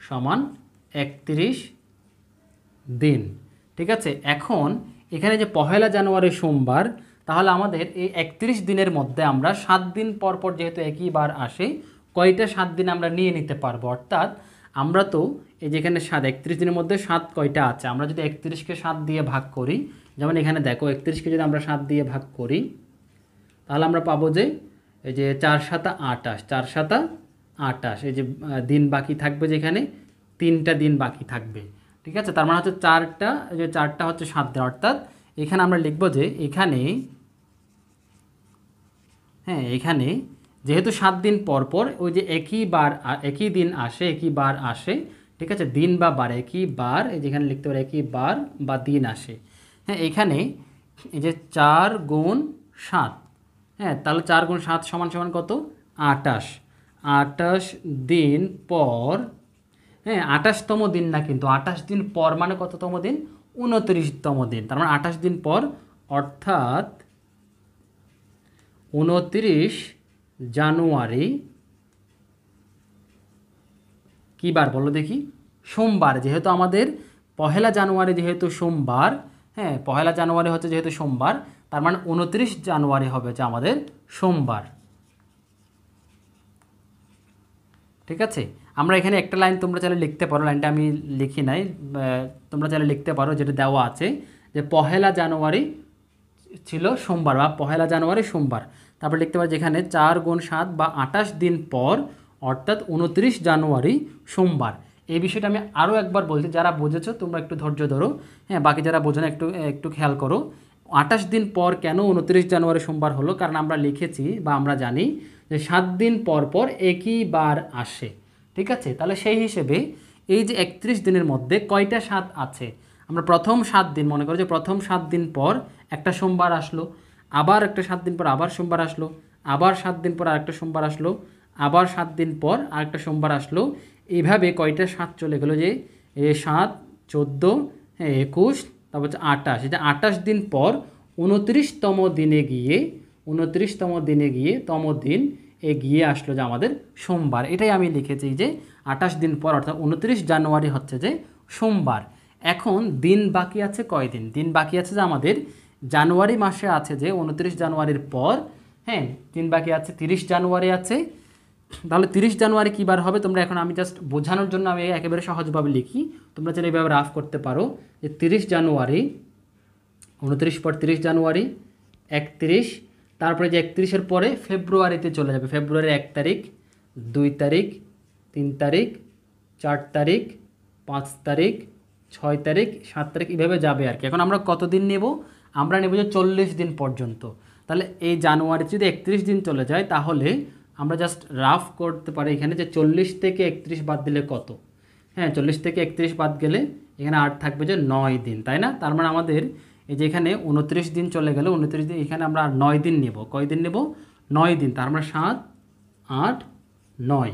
সমান 31 দিন। ঠিক আছে, এখন এখানে যে 1 জানুয়ারি সোমবার, তাহলে আমাদের এই 31 দিনের মধ্যে আমরা 7 দিন পর পর যেহেতু একই বার আসে, কয়টা 7 দিন আমরা নিয়ে নিতে পারবো। অর্থাৎ আমরা তো এই যেখানে 31 দিনের মধ্যে 7 কয়টা আছে, আমরা যদি 31কে 7 দিয়ে ভাগ করি, যেমন এখানে দেখো 31কে যদি আমরা 7 দিয়ে ভাগ করি তাহলে আমরা পাবো যে এই যে 4 7 28, 4 7 28, এই যে দিন বাকি থাকবে, যেখানে 3টা দিন বাকি থাকবে। ঠিক আছে, তার মানে হচ্ছে 4টা, এই যে 4টা হচ্ছে 7 দিন। অর্থাৎ এখানে আমরা লিখব যে এখানে, এখানে যেহেতু 7 দিন পর পর ওই যে একই দিন আসে, একই বার আসে। ঠিক আছে, দিন বা বার, একই বার, এই যেখানে লিখতে পারে একই বার বা দিন আসে। এখানে এই যে 4 গুণ 7, তাহলে 4 গুণ 7 সমান সমান কত? 28। 28 দিন পর, 28তম দিন না, কিন্তু 28 দিন পর মানে কততম দিন? 29তম দিন। তার মানে 28 দিন পর, অর্থাৎ 29 জানুয়ারি কী বার বলো দেখি? সোমবার। যেহেতু আমাদের পহেলা জানুয়ারি যেহেতু সোমবার, হ্যাঁ পহেলা জানুয়ারি হচ্ছে যেহেতু সোমবার, তার মানে 29 জানুয়ারি হবে যে আমাদের সোমবার। ঠিক আছে, আমরা এখানে একটা লাইন তোমরা চাইলে লিখতে পারো, লাইনটা আমি লিখি নাই, তোমরা চাইলে লিখতে পারো, যেটা দেওয়া আছে যে পহেলা জানুয়ারি ছিল সোমবার বা পহেলা জানুয়ারি সোমবার। তারপর লিখতে পারো যেখানে 4 গুণ 7 বা 28 দিন পর অর্থাৎ 29 জানুয়ারি সোমবার। এই বিষয়টা আমি আরও একবার বলছি, যারা বুঝেছো তোমরা একটু ধৈর্য ধরো, হ্যাঁ বাকি যারা বোঝো না একটু একটু খেয়াল করো। 28 দিন পর কেন 29 জানুয়ারি সোমবার হলো? কারণ আমরা লিখেছি বা আমরা জানি যে 7 দিন পর পর একই বার আসে। ঠিক আছে, তাহলে সেই হিসেবে এই যে 31 দিনের মধ্যে কয়টা 7 আছে? আমরা প্রথম 7 দিন মনে করো যে প্রথম 7 দিন পর একটা সোমবার আসলো, আবার একটা 7 দিন পর আবার সোমবার আসলো, আবার 7 দিন পর আরেকটা সোমবার আসলো, আবার 7 দিন পর আরেকটা সোমবার আসলো। এইভাবে কয়টা 7 চলে গেলো যে 7, 14, হ্যাঁ 21, তারপর হচ্ছে 28। এটা 28 দিন পর 29তম দিনে গিয়ে 29তম দিনে গিয়ে দিন গিয়ে আসলো যে আমাদের সোমবার। এটাই আমি লিখেছি যে 28 দিন পর অর্থাৎ 29 জানুয়ারি হচ্ছে যে সোমবার। এখন দিন বাকি আছে কয় দিন? দিন বাকি আছে যে আমাদের জানুয়ারি মাসে আছে যে 29 জানুয়ারির পর, হ্যাঁ দিন বাকি আছে 30 জানুয়ারি আছে। তাহলে 30 জানুয়ারি কী বার হবে? তোমরা এখন আমি জাস্ট বোঝানোর জন্য আমি একেবারে সহজভাবে লিখি, তোমরা চাইলে এইভাবে রাফ করতে পারো যে 30 জানুয়ারি, 29 পর 30 জানুয়ারি, 31, তারপরে যে 31-এর পরে ফেব্রুয়ারিতে চলে যাবে। ফেব্রুয়ারির 1 তারিখ, 2 তারিখ, 3 তারিখ, 4 তারিখ, 5 তারিখ, 6 তারিখ, 7 তারিখ, এইভাবে যাবে আর কি। এখন আমরা কত দিন নেব? আমরা নেব যে 40 দিন পর্যন্ত। তাহলে এই জানুয়ারি যদি 31 দিন চলে যায় তাহলে আমরা জাস্ট রাফ করতে পারি এখানে যে 40 থেকে 31 বাদ দিলে কত? হ্যাঁ 40 থেকে 31 বাদ গেলে এখানে আর থাকবে যে 9 দিন, তাই না? তার মানে আমাদের এই যে এখানে 29 দিন চলে গেল, 29 দিন এখানে আমরা 9 দিন নেব। কয় দিন নেব? 9 দিন। তার মানে 7, 8, 9।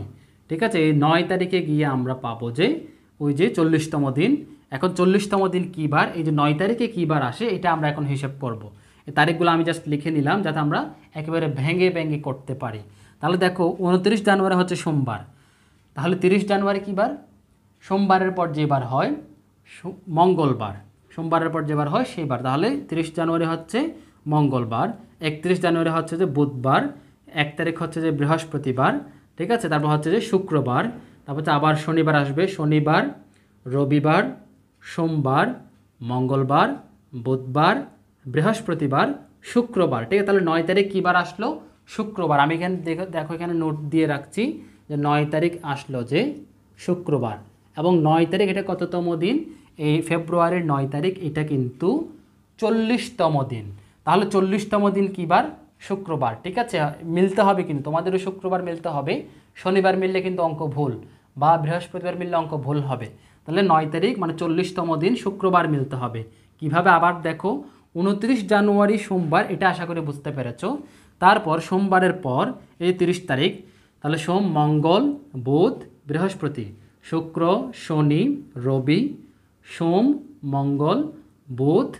ঠিক আছে, এই 9 তারিখে গিয়ে আমরা পাবো যে ওই যে 40তম দিন। এখন 40তম দিন কী বার? এই যে 9 তারিখে কী বার আসে এটা আমরা এখন হিসাব করব। এই তারিখগুলো আমি জাস্ট লিখে নিলাম যাতে আমরা একেবারে ভেঙে ভেঙে করতে পারি। তাহলে দেখো 29 জানুয়ারি হচ্ছে সোমবার, তাহলে 30 জানুয়ারি কী বার? সোমবারের পর যে বার হয় মঙ্গলবার, সোমবারের পর যে বার হয় সেই বার। তাহলে 30 জানুয়ারি হচ্ছে মঙ্গলবার, 31 জানুয়ারি হচ্ছে যে বুধবার, 1 তারিখ হচ্ছে যে বৃহস্পতিবার, ঠিক আছে, তারপর হচ্ছে যে শুক্রবার, তারপর হচ্ছে আবার শনিবার আসবে, শনিবার, রবিবার, সোমবার, মঙ্গলবার, বুধবার, বৃহস্পতিবার, শুক্রবার। ঠিক আছে, তাহলে 9 তারিখ কী বার আসলো? শুক্রবার। আমি এখানে দেখো এখানে নোট দিয়ে রাখছি যে 9 তারিখ আসলো যে শুক্রবার, এবং 9 তারিখ এটা কততম দিন? এই ফেব্রুয়ারির 9 তারিখ এটা কিন্তু 40তম দিন। তাহলে 40তম দিন কী বার? শুক্রবার। ঠিক আছে, মিলতে হবে কিন্তু তোমাদেরও শুক্রবার মিলতে হবে, শনিবার মিললে কিন্তু অঙ্ক ভুল, বা বৃহস্পতিবার মিললে অঙ্ক ভুল হবে। তাহলে 9 তারিখ মানে 40তম দিন শুক্রবার মিলতে হবে। কিভাবে? আবার দেখো 29 জানুয়ারি সোমবার, এটা আশা করি বুঝতে পেরেছো। তারপর সোমবারের পর এই 30 তারিখ, তাহলে সোম, মঙ্গল, বুধ, বৃহস্পতি, শুক্র, শনি, রবি, সোম, মঙ্গল, বুধ,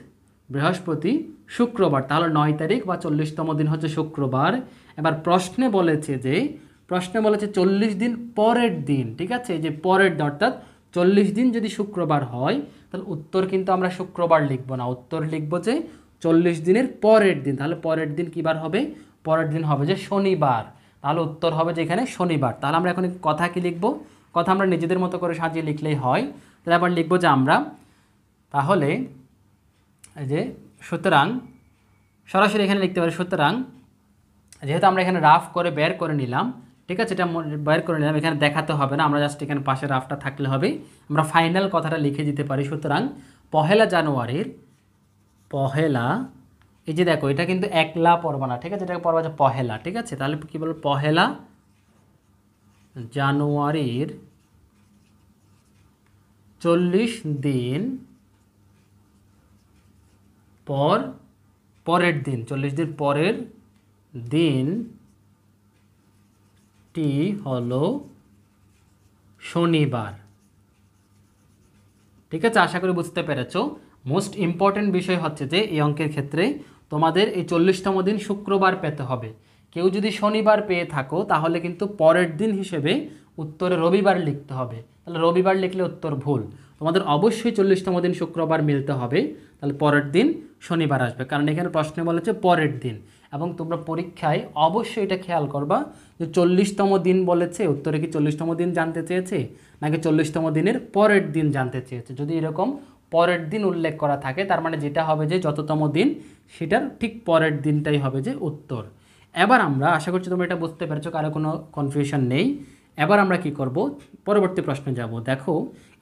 বৃহস্পতি, শুক্রবার। তাহলে 9 তারিখ বা 40তম দিন হচ্ছে শুক্রবার। এবার প্রশ্নে বলেছে 40 দিন পরের দিন। ঠিক আছে, এই যে পরের দিন অর্থাৎ 40 দিন যদি শুক্রবার হয় তাহলে উত্তর কিন্তু আমরা শুক্রবার লিখব না, উত্তর লিখব যে 40 দিনের পরের দিন। তাহলে পরের দিন কী বার হবে? পরের দিন হবে যে শনিবার। তাহলে উত্তর হবে যে এখানে শনিবার। তাহলে আমরা এখন কথা কি লিখব? কথা আমরা নিজেদের মতো করে সাজিয়ে লিখলেই হয়। তাহলে আবার লিখব যে আমরা তাহলে এই যে সুতরাং সরাসরি এখানে লিখতে পারি, সুতরাং যেহেতু আমরা এখানে রাফ করে বের করে নিলাম, ঠিক আছে, এটা বের করে নিলাম, এখানে দেখাতে হবে না, আমরা জাস্ট এখানে পাশে রাফটা থাকলে হবে, আমরা ফাইনাল কথাটা লিখে দিতে পারি। সুতরাং পহেলা জানুয়ারির পহেলা, এই যে দেখো এটা কিন্তু একলা পড়বা না, ঠিক আছে, এটাকে পড়বা যে পহেলা। ঠিক আছে, তাহলে কী বলবো? পহেলা জানুয়ারির 40 দিন পর পরের দিন, 40 দিন পরের দিনটি হলো শনিবার। ঠিক আছে, আশা করি বুঝতে পেরেছো। মোস্ট ইম্পর্টেন্ট বিষয় হচ্ছে যে এই অঙ্কের ক্ষেত্রে তোমাদের এই 40তম দিন শুক্রবার পেতে হবে। কেউ যদি শনিবার পেয়ে থাকো তাহলে কিন্তু পরের দিন হিসেবে উত্তরে রবিবার লিখতে হবে। তাহলে রবিবার লিখলে উত্তর ভুল। তোমাদের অবশ্যই 40তম দিন শুক্রবার মিলতে হবে, তাহলে পরের দিন শনিবার আসবে, কারণ এখানে প্রশ্নে বলেছে পরের দিন। এবং তোমরা পরীক্ষায় অবশ্যই এটা খেয়াল করবা যে 40তম দিন বলেছে, উত্তরে কি 40তম দিন জানতে চেয়েছে নাকি 40তম দিনের পরের দিন জানতে চেয়েছে। যদি এরকম পরের দিন উল্লেখ করা থাকে, তার মানে যেটা হবে যে যততম দিন সেটার ঠিক পরের দিনটাই হবে যে উত্তর। এবার আমরা আশা করছি তোমরা এটা বুঝতে পেরেছো, কারো কোনো কনফিউশন নেই। এবার আমরা কি করব, পরবর্তী প্রশ্নে যাব। দেখো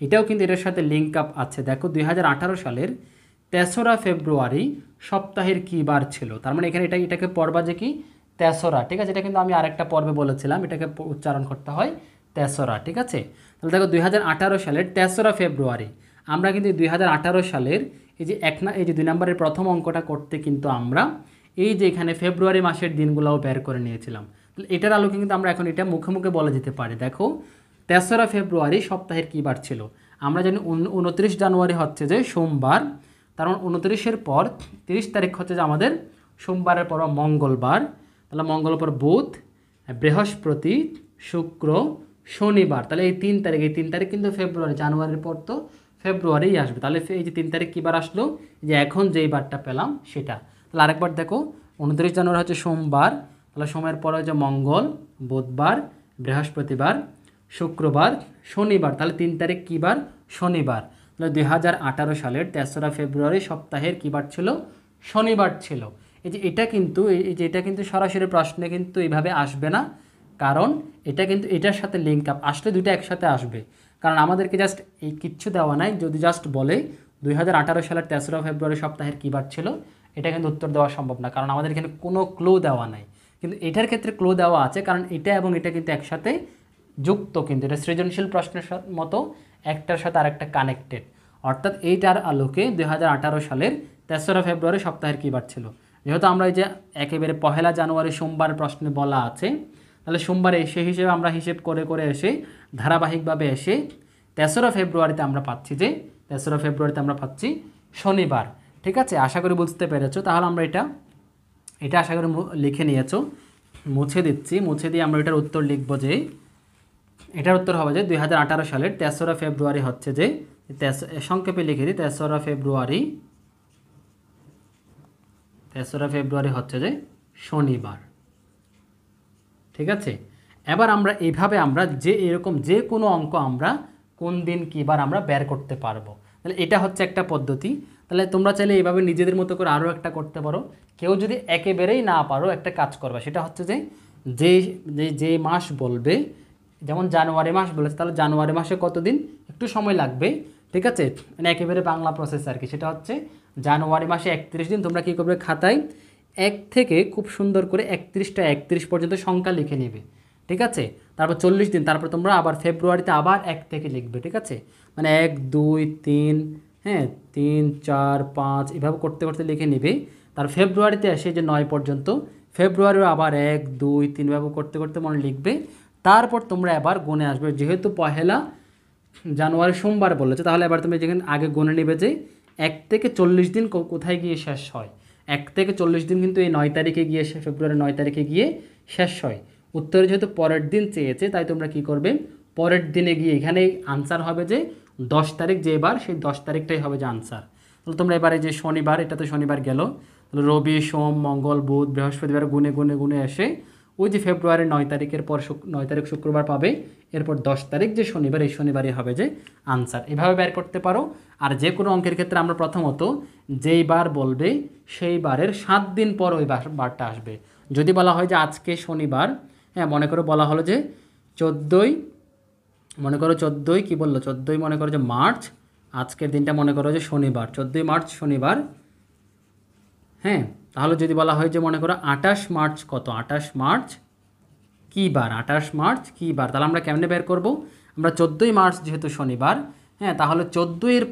এটাও কিন্তু এটার সাথে লিঙ্ক আপ আছে। দেখো 2018 সালের 3রা ফেব্রুয়ারি সপ্তাহের কী বার ছিল। তার মানে এখানে এটাকে পড়বা যে কি 3রা, ঠিক আছে। এটা কিন্তু আমি আরেকটা পর্বে বলেছিলাম এটাকে উচ্চারণ করতে হয় 3রা, ঠিক আছে। তাহলে দেখো 2018 সালের 3রা ফেব্রুয়ারি, আমরা কিন্তু 2018 সালের এই যে 2 নম্বরের প্রথম অঙ্কটা করতে কিন্তু আমরা এই যে এখানে ফেব্রুয়ারি মাসের দিনগুলোও বের করে নিয়েছিলাম। তাহলে এটার আলোকে কিন্তু আমরা এখন এটা মুখে মুখে বলে যেতে পারি। দেখো 3রা ফেব্রুয়ারি সপ্তাহের কী বার ছিল। আমরা জানি 29 জানুয়ারি হচ্ছে যে সোমবার, তার মানে 29-এর পর 30 তারিখ হচ্ছে যে আমাদের সোমবারের পর মঙ্গলবার। তাহলে মঙ্গলের পর বুধ, বৃহস্পতি, শুক্র, শনিবার। তাহলে এই 3 তারিখ কিন্তু ফেব্রুয়ারি, জানুয়ারির পর তো ফেব্রুয়ারিই আসবে। তাহলে এই যে 3 তারিখ কী বার আসলো, যে এখন যেই বারটা পেলাম সেটা। তাহলে আরেকবার দেখো 29 জানুয়ারি হচ্ছে সোমবার, তাহলে সময়ের পরে হচ্ছে মঙ্গল, বুধবার, বৃহস্পতিবার, শুক্রবার, শনিবার। তাহলে 3 তারিখ কী বার, শনিবার। তাহলে 2018 সালের 3রা ফেব্রুয়ারি সপ্তাহের কী বার ছিল, শনিবার ছিল। এটা কিন্তু এটা কিন্তু সরাসরি প্রশ্নে কিন্তু এইভাবে আসবে না, কারণ এটা কিন্তু এটার সাথে লিঙ্ক আপ। আসলে দুইটা একসাথে আসবে, কারণ আমাদেরকে জাস্ট এই কিচ্ছু দেওয়া নাই। যদি জাস্ট বলে 2018 সালের 3রা ফেব্রুয়ারি সপ্তাহের কী বার ছিল, এটা কিন্তু উত্তর দেওয়া সম্ভব না, কারণ আমাদের এখানে কোনো ক্লু দেওয়া নাই। কিন্তু এটার ক্ষেত্রে ক্লু দেওয়া আছে, কারণ এটা এবং এটা কিন্তু একসাথে যুক্ত, কিন্তু এটা সৃজনশীল প্রশ্নের মতো একটার সাথে আরেকটা কানেক্টেড। অর্থাৎ এইটার আলোকে 2018 সালের 3রা ফেব্রুয়ারি সপ্তাহের কী বার ছিল। যেহেতু আমরা এই যে একেবারে 1 জানুয়ারি সোমবার প্রশ্নে বলা আছে, তাহলে সোমবারে সেই হিসেবে আমরা হিসেব করে করে এসে ধারাবাহিকভাবে এসে 3রা ফেব্রুয়ারিতে আমরা পাচ্ছি যে 3রা ফেব্রুয়ারিতে আমরা পাচ্ছি শনিবার, ঠিক আছে। আশা করি বুঝতে পেরেছো। তাহলে আমরা এটা আশা করি লিখে নিয়েছো। মুছে দিচ্ছি, মুছে দিয়ে আমরা এটার উত্তর লিখব যে এটার উত্তর হবে যে 2018 সালের 3রা ফেব্রুয়ারি হচ্ছে যে সংক্ষেপে লিখে দিই 3রা ফেব্রুয়ারি হচ্ছে যে শনিবার, ঠিক আছে। এবার আমরা এইভাবে আমরা যে এরকম যে কোনো অঙ্ক আমরা কোন দিন কী বার আমরা বের করতে পারবো। তাহলে এটা হচ্ছে একটা পদ্ধতি। তাহলে তোমরা চাইলে এইভাবে নিজেদের মতো করে আরও একটা করতে পারো। কেউ যদি একেবারেই না পারো, একটা কাজ করবে, সেটা হচ্ছে যে যে মাস বলবে, যেমন জানুয়ারি মাস বলেছে, তাহলে জানুয়ারি মাসে কতদিন, একটু সময় লাগবে, ঠিক আছে। মানে একেবারে বাংলা প্রসেস আর কি। সেটা হচ্ছে জানুয়ারি মাসে 31 দিন। তোমরা কী করবে, খাতায় 1 থেকে খুব সুন্দর করে 31 পর্যন্ত সংখ্যা লিখে নেবে, ঠিক আছে। তারপর 40 দিন, তারপর তোমরা আবার ফেব্রুয়ারিতে আবার 1 থেকে লিখবে, ঠিক আছে। মানে 1 2 3, হ্যাঁ 3 4 5 এভাবে করতে করতে লিখে নেবে। তার ফেব্রুয়ারিতে এসে যে 9 পর্যন্ত, ফেব্রুয়ারিও আবার 1 2 3 এভাবে করতে করতে মনে লিখবে। তারপর তোমরা এবার গুনে আসবে, যেহেতু 1 জানুয়ারি সোমবার বলেছে, তাহলে এবার তুমি যেখানে আগে গুনে নেবে যে 1 থেকে 40 দিন কোথায় গিয়ে শেষ হয়। 1 থেকে 40 দিন কিন্তু এই 9 তারিখে গিয়ে, ফেব্রুয়ারি 9 তারিখে গিয়ে শেষ হয়। উত্তরে যেহেতু পরের দিন চেয়েছে, তাই তোমরা কি করবে, পরের দিনে গিয়ে এখানে আনসার হবে যে 10 তারিখ, যে এবার সেই 10 তারিখটাই হবে যে আনসার। তাহলে তোমরা এবারে যে শনিবার, এটা তো শনিবার গেল, তাহলে রবি সোম মঙ্গল বুধ বৃহস্পতিবার গুনে গুনে গুনে এসে ওই যে ফেব্রুয়ারির 9 তারিখের পর 9 তারিখ শুক্রবার পাবে, এরপর 10 তারিখ যে শনিবার, এই শনিবারই হবে যে আনসার। এভাবে বের করতে পারো। আর যে কোনো অঙ্কের ক্ষেত্রে আমরা প্রথমত যেই বার বলবে সেই বারের 7 দিন পর ওই বারটা আসবে। যদি বলা হয় যে আজকে শনিবার, হ্যাঁ মনে করো বলা হলো যে 14ই, মনে করো 14ই কী বললো, 14ই মনে করো যে মার্চ, আজকের দিনটা মনে করো যে শনিবার, 14ই মার্চ শনিবার, হ্যাঁ। তাহলে যদি বলা হয় যে মনে করো 28 মার্চ কত, 28 মার্চ কী বার, 28 মার্চ কী বার, তাহলে আমরা কেমনে বের করব, আমরা 14ই মার্চ যেহেতু শনিবার, হ্যাঁ তাহলে 14-এর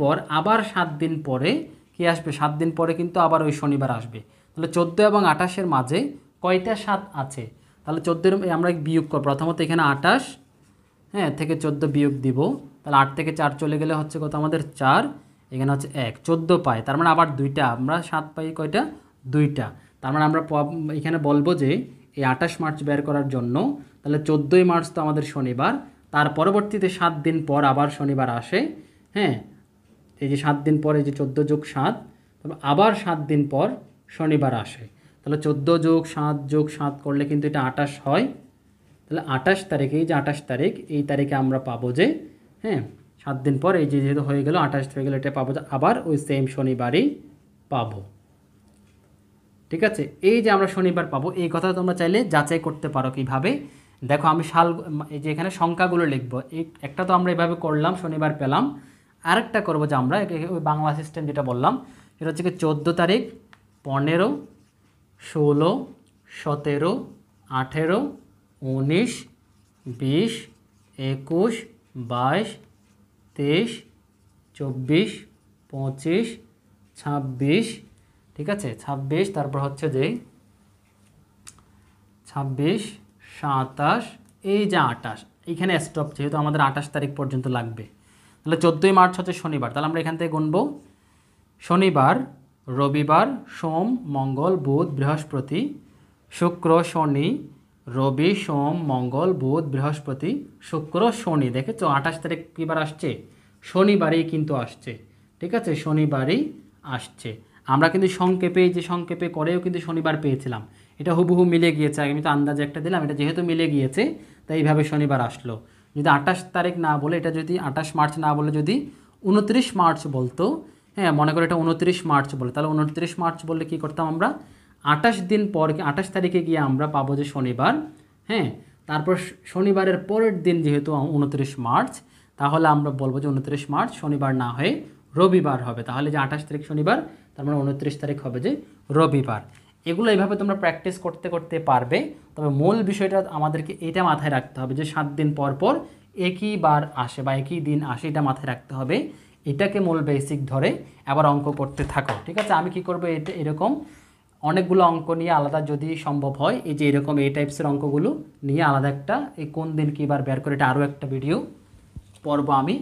পর আবার 7 দিন পরে কি আসবে, 7 দিন পরে কিন্তু আবার ওই শনিবার আসবে। তাহলে 14 এবং 28-এর মাঝে কয়টা 7 আছে, তাহলে 14-এর আমরা বিয়োগ করব। প্রথমত এখানে 28, হ্যাঁ থেকে 14 বিয়োগ দিব, তাহলে 8 থেকে 4 চলে গেলে হচ্ছে কত আমাদের 4, এখানে হচ্ছে 1, 14 পাই। তার মানে আবার 2টা, আমরা 7 পাই কয়টা, 2টা। তার মানে আমরা এখানে বলবো যে এই 28 মার্চ বের করার জন্য তাহলে 14ই মার্চ তো আমাদের শনিবার, তার পরবর্তীতে 7 দিন পর আবার শনিবার আসে। হ্যাঁ, এই যে 7 দিন পরে যে 14 যোগ 7, তারপর আবার 7 দিন পর শনিবার আসে। তাহলে 14 যোগ 7 যোগ 7 করলে কিন্তু এটা 28 হয়। তাহলে 28 তারিখে, এই যে 28 তারিখ, এই তারিখে আমরা পাবো যে, হ্যাঁ 7 দিন পর এই যে যেহেতু হয়ে গেল 28 হয়ে গেল, এটা পাবো যে আবার ওই সেম শনিবারই পাবো। ঠিক আছে, এই যে আমরা শনিবার পাবো, এই কথা তোমরা চাইলে যাচাই করতে পারো কিভাবে। দেখো আমি সাল, এই যে এখানে সংখ্যাগুলো লিখবো, এই একটা তো আমরা এভাবে করলাম, শনিবার পেলাম। আরেকটা করবো যে আমরা ওই বাংলা সিস্টেম যেটা বললাম, সেটা হচ্ছে কি 14 তারিখ, 15, 16, 17, 18, 19, 20, 21, 22, 23, 24, 25, 26, ঠিক আছে 26, তারপর হচ্ছে যে 26, 27, এই যে 28, এইখানে স্টপ, যেহেতু আমাদের 28 তারিখ পর্যন্ত লাগবে। তাহলে 14ই মার্চ হচ্ছে শনিবার, তাহলে আমরা এখান থেকে গুনবো শনিবার, রবিবার, সোম, মঙ্গল, বুধ, বৃহস্পতি, শুক্র, শনি, রবি, সোম, মঙ্গল, বুধ, বৃহস্পতি, শুক্র, শনি। দেখেছো 28 তারিখ কীবার আসছে? শনিবারেই কিন্তু আসছে। ঠিক আছে, শনিবারই আসছে। আমরা কিন্তু সংক্ষেপে, যে সংক্ষেপে করেও কিন্তু শনিবার পেয়েছিলাম, এটা হুবহু মিলে গিয়েছে। আমি তো আন্দাজে একটা দিলাম, এটা যেহেতু মিলে গিয়েছে তাই এইভাবে শনিবার আসলো। যদি 28 তারিখ না বলে, এটা যদি 28 মার্চ না বলে যদি 29 মার্চ বলতো, হ্যাঁ মনে করো এটা 29 মার্চ বলে, তাহলে 29 মার্চ বললে কী করতাম আমরা, 28 দিন পর, 28 তারিখে গিয়ে আমরা পাবো যে শনিবার। হ্যাঁ, তারপর শনিবারের পরের দিন যেহেতু 29 মার্চ, তাহলে আমরা বলবো যে 29 মার্চ শনিবার না হয়ে রবিবার হবে। তাহলে যে 28 তারিখ শনিবার, তার মানে 29 তারিখ হবে যে রবিবার। এগুলো এইভাবে তোমরা প্র্যাকটিস করতে করতে পারবে। তবে মূল বিষয়টা আমাদেরকে এটা মাথায় রাখতে হবে যে 7 দিন পর পর একই বার আসে বা একই দিন আসে, এটা মাথায় রাখতে হবে। এটাকে মূল বেসিক ধরে আবার অঙ্ক করতে থাকো। ঠিক আছে, আমি কি করব, এটা এরকম অনেকগুলো অঙ্ক নিয়ে আলাদা, যদি সম্ভব হয় এই যে এরকম এই টাইপসের অঙ্কগুলো নিয়ে আলাদা একটা, এই কোন দিন কী বার বের করে এটা আরও একটা ভিডিও পর্ব আমি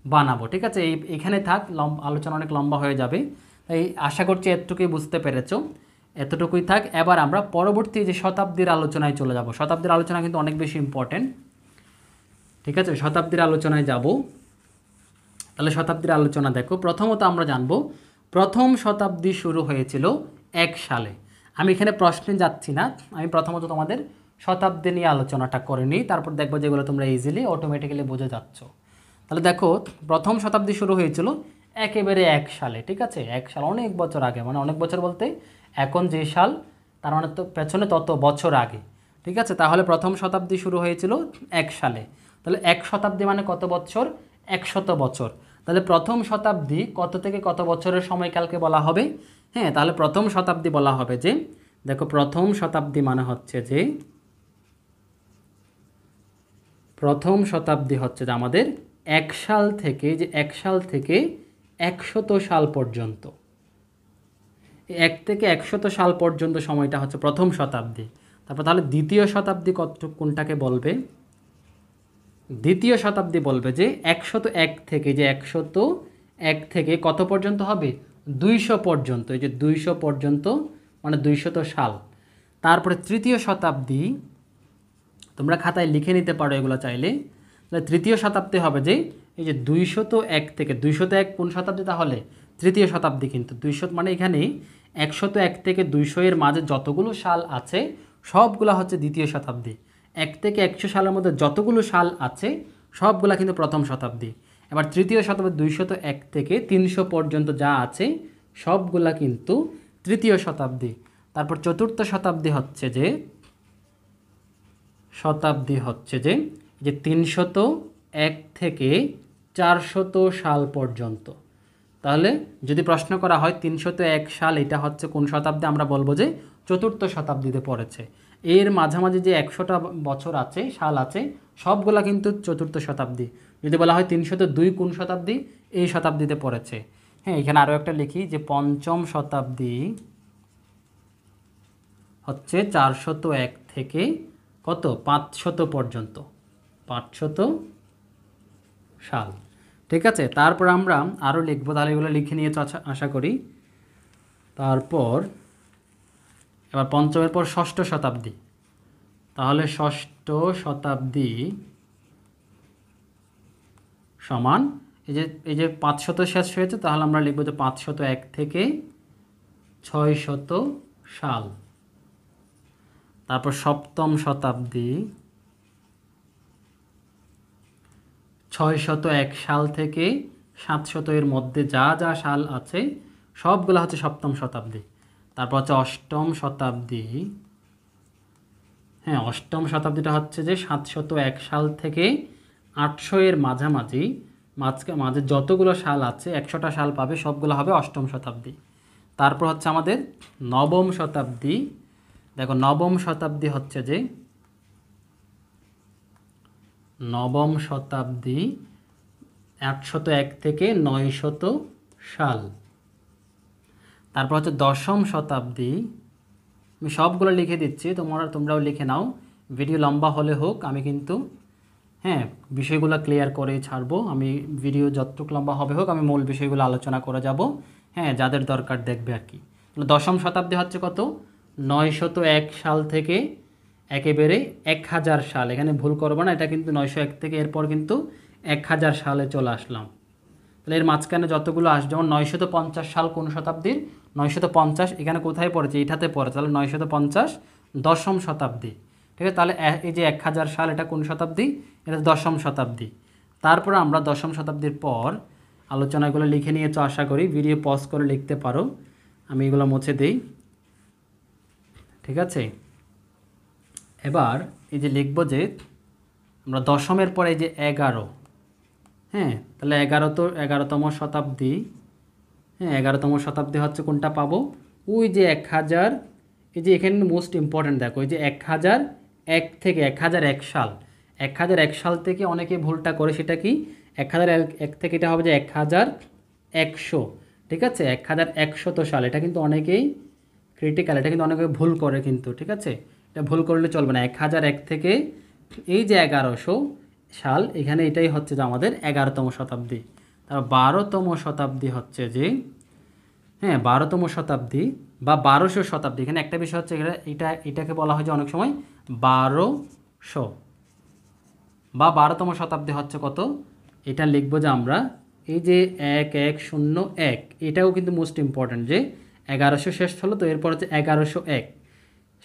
বানাবো। ঠিক আছে, এখানে থাক, আলোচনা অনেক লম্বা হয়ে যাবে, তাই আশা করছি এতটুকুই বুঝতে পেরেছো। এতটুকুই থাক। এবার আমরা পরবর্তী যে শতাব্দীর আলোচনায় চলে যাব। শতাব্দীর আলোচনা কিন্তু অনেক বেশি ইম্পর্টেন্ট। ঠিক আছে, শতাব্দীর আলোচনায় যাব। তাহলে শতাব্দীর আলোচনা দেখো, প্রথমত আমরা জানবো প্রথম শতাব্দী শুরু হয়েছিল 1 সালে। আমি এখানে প্রশ্নে যাচ্ছি না, আমি প্রথমত তোমাদের শতাব্দী নিয়ে আলোচনাটা করে নিই, তারপর দেখবো যেগুলো তোমরা ইজিলি অটোমেটিক্যালি বুঝে যাচ্ছ। তাহলে দেখো, প্রথম শতাব্দী শুরু হয়েছিল একেবারে 1 সালে। ঠিক আছে, 1 সাল অনেক বছর আগে, মানে অনেক বছর বলতে এখন যে সাল তার মানে তো পেছনে তত বছর আগে। ঠিক আছে, তাহলে প্রথম শতাব্দী শুরু হয়েছিল 1 সালে। তাহলে 1 শতাব্দী মানে কত বছর? 100 বছর। তাহলে প্রথম শতাব্দী কত থেকে কত বছরের সময়কালকে বলা হবে? হ্যাঁ, তাহলে প্রথম শতাব্দী বলা হবে যে, দেখো প্রথম শতাব্দী মানে হচ্ছে যে, প্রথম শতাব্দী হচ্ছে যে আমাদের 1 সাল থেকে, যে 1 সাল থেকে 100 সাল পর্যন্ত, 1 থেকে 100 সাল পর্যন্ত সময়টা হচ্ছে প্রথম শতাব্দী। তারপর তাহলে দ্বিতীয় শতাব্দী কোনটাকে বলবে? দ্বিতীয় শতাব্দী বলবে যে 101 থেকে, যে 101 থেকে কত পর্যন্ত হবে? 200 পর্যন্ত। এই যে 200 পর্যন্ত মানে 200 সাল। তারপরে তৃতীয় শতাব্দী, তোমরা খাতায় লিখে নিতে পারো এগুলো চাইলে। তাহলে তৃতীয় শতাব্দী হবে যে এই যে 201 থেকে, 201 কোন শতাব্দী? তাহলে তৃতীয় শতাব্দী। কিন্তু 200 মানে এখানে 101 থেকে 200 এর মাঝে যতগুলো সাল আছে সবগুলো হচ্ছে দ্বিতীয় শতাব্দী। 1 থেকে 100 সালের মধ্যে যতগুলো সাল আছে সবগুলা কিন্তু প্রথম শতাব্দী। এবার তৃতীয় শতাব্দী 201 থেকে 300 পর্যন্ত যা আছে সবগুলা কিন্তু তৃতীয় শতাব্দী। তারপর চতুর্থ শতাব্দী হচ্ছে যে, যে 301 থেকে 400 সাল পর্যন্ত। তাহলে যদি প্রশ্ন করা হয় 301 সাল এটা হচ্ছে কোন শতাব্দী, আমরা বলবো যে চতুর্থ শতাব্দীতে পড়েছে। এর মাঝামাঝি যে 100টা বছর আছে, সাল আছে, সবগুলা কিন্তু চতুর্থ শতাব্দী। যদি বলা হয় 302 কোন শতাব্দী, এই শতাব্দীতে পড়েছে। হ্যাঁ, এখানে আরও একটা লিখি যে পঞ্চম শতাব্দী হচ্ছে 401 থেকে কত 500 পর্যন্ত, 500 সাল। ঠিক আছে, তারপর আমরা আরও লিখবো, তাহলে এগুলো লিখে নিয়েছো আশা করি। তারপর এবার পঞ্চমের পর ষষ্ঠ শতাব্দী, তাহলে ষষ্ঠ শতাব্দী সমান এই যে 500 শেষ হয়েছে, তাহলে আমরা লিখব যে 501 থেকে 600 সাল। তারপর সপ্তম শতাব্দী 601 সাল থেকে 700 এর মধ্যে যা যা সাল আছে সবগুলো হচ্ছে সপ্তম শতাব্দী। তারপর হচ্ছে অষ্টম শতাব্দী, হ্যাঁ অষ্টম শতাব্দীটা হচ্ছে যে 701 সাল থেকে 800 এর মাঝামাঝি মাঝে যতগুলো সাল আছে 100টা সাল পাবে, সবগুলো হবে অষ্টম শতাব্দী। তারপর হচ্ছে আমাদের নবম শতাব্দী। দেখো নবম শতাব্দী হচ্ছে যে নবম শতাব্দী 801 থেকে 900 সাল। তারপর হচ্ছে দশম শতাব্দী, আমি সবগুলো লিখে দিচ্ছি, তোমরাও লিখে নাও, ভিডিও লম্বা হলে হোক, আমি কিন্তু হ্যাঁ বিষয়গুলো ক্লিয়ার করে ছাড়বো। আমি ভিডিও যতটুকু লম্বা হবে হোক, আমি মূল বিষয়গুলো আলোচনা করে যাব, হ্যাঁ যাদের দরকার দেখবে আর কি। দশম শতাব্দী হচ্ছে কত, 901 সাল থেকে একেবারে 1000 সাল। এখানে ভুল করবো না, এটা কিন্তু 901 থেকে এরপর কিন্তু 1000 সালে চলে আসলাম। তাহলে এর মাঝখানে যতগুলো আসবে, যেমন 950 সাল কোন শতাব্দীর, 950 এখানে কোথায় পড়েছে, এটাতে পড়ে, তাহলে 950 দশম শতাব্দী। ঠিক আছে, তাহলে এই যে 1000 সাল এটা কোন শতাব্দী, এটা দশম শতাব্দী। তারপর আমরা দশম শতাব্দীর পর আলোচনাগুলো লিখে নিয়েছো আশা করি, ভিডিও পজ করে লিখতে পারো, আমি এগুলো মুছে দিই। ঠিক আছে, এবার এই যে লিখবো যে আমরা দশমের পরে এই যে 11, হ্যাঁ তাহলে 11তম শতাব্দী, হ্যাঁ 11তম শতাব্দী হচ্ছে কোনটা পাবো, ওই যে 1000, এই যে এখানে মোস্ট ইম্পর্ট্যান্ট দেখো, এই যে 1001 থেকে 1001 সাল, 1001 সাল থেকে অনেকে ভুলটা করে, সেটা কি 1001 থেকে এটা হবে যে 1100। ঠিক আছে, 1100 সাল, এটা কিন্তু অনেকেই ক্রিটিক্যাল, এটা কিন্তু অনেকে ভুল করে কিন্তু, ঠিক আছে এটা ভুল করলে চলবে না। 1001 থেকে এই যে 1100 সাল, এখানে এটাই হচ্ছে যে আমাদের 11তম শতাব্দী। তারপর 12তম শতাব্দী হচ্ছে যে, হ্যাঁ 12তম শতাব্দী বা 1200 শতাব্দী। এখানে একটা বিষয় হচ্ছে, এটাকে বলা হয় যে অনেক সময় 1200 বা 12তম শতাব্দী হচ্ছে কত, এটা লিখবো যে আমরা এই যে 1101, এটাও কিন্তু মোস্ট ইম্পর্ট্যান্ট, যে 1100 শেষ হলো, তো এরপর হচ্ছে 1101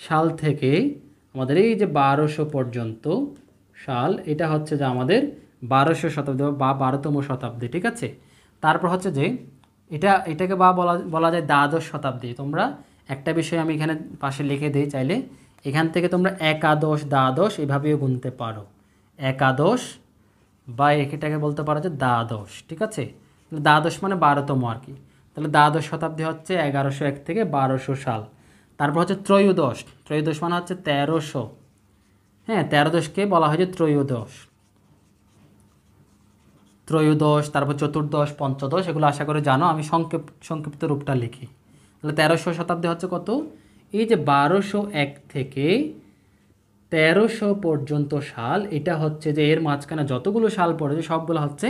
সাল থেকে আমাদের এই যে 1200 পর্যন্ত সাল, এটা হচ্ছে যে আমাদের 1200 শতাব্দী বা 12তম শতাব্দী। ঠিক আছে, তারপর হচ্ছে যে এটাকে বলা যায় দ্বাদশ শতাব্দী। তোমরা একটা বিষয় আমি এখানে পাশে লিখে দিই, চাইলে এখান থেকে তোমরা একাদশ দ্বাদশ এভাবেও গুনতে পারো, একাদশ বা এটাকে বলতে পারো যে দ্বাদশ। ঠিক আছে, দ্বাদশ মানে 12তম আর কি। তাহলে দ্বাদশ শতাব্দী হচ্ছে 1101 থেকে 1200 সাল। তারপর হচ্ছে ত্রয়োদশ, ত্রয়োদশ মানে হচ্ছে 1300, হ্যাঁ 13দশকে বলা হয় যে ত্রয়োদশ। তারপর চতুর্দশ, পঞ্চদশ, এগুলো আশা করে জানো, আমি সংক্ষিপ্ত রূপটা লিখি। তাহলে 1300 শতাব্দী হচ্ছে কত, এই যে 1201 থেকে 1300 পর্যন্ত সাল, এটা হচ্ছে যে এর মাঝখানে যতগুলো সাল পড়েছে সবগুলো হচ্ছে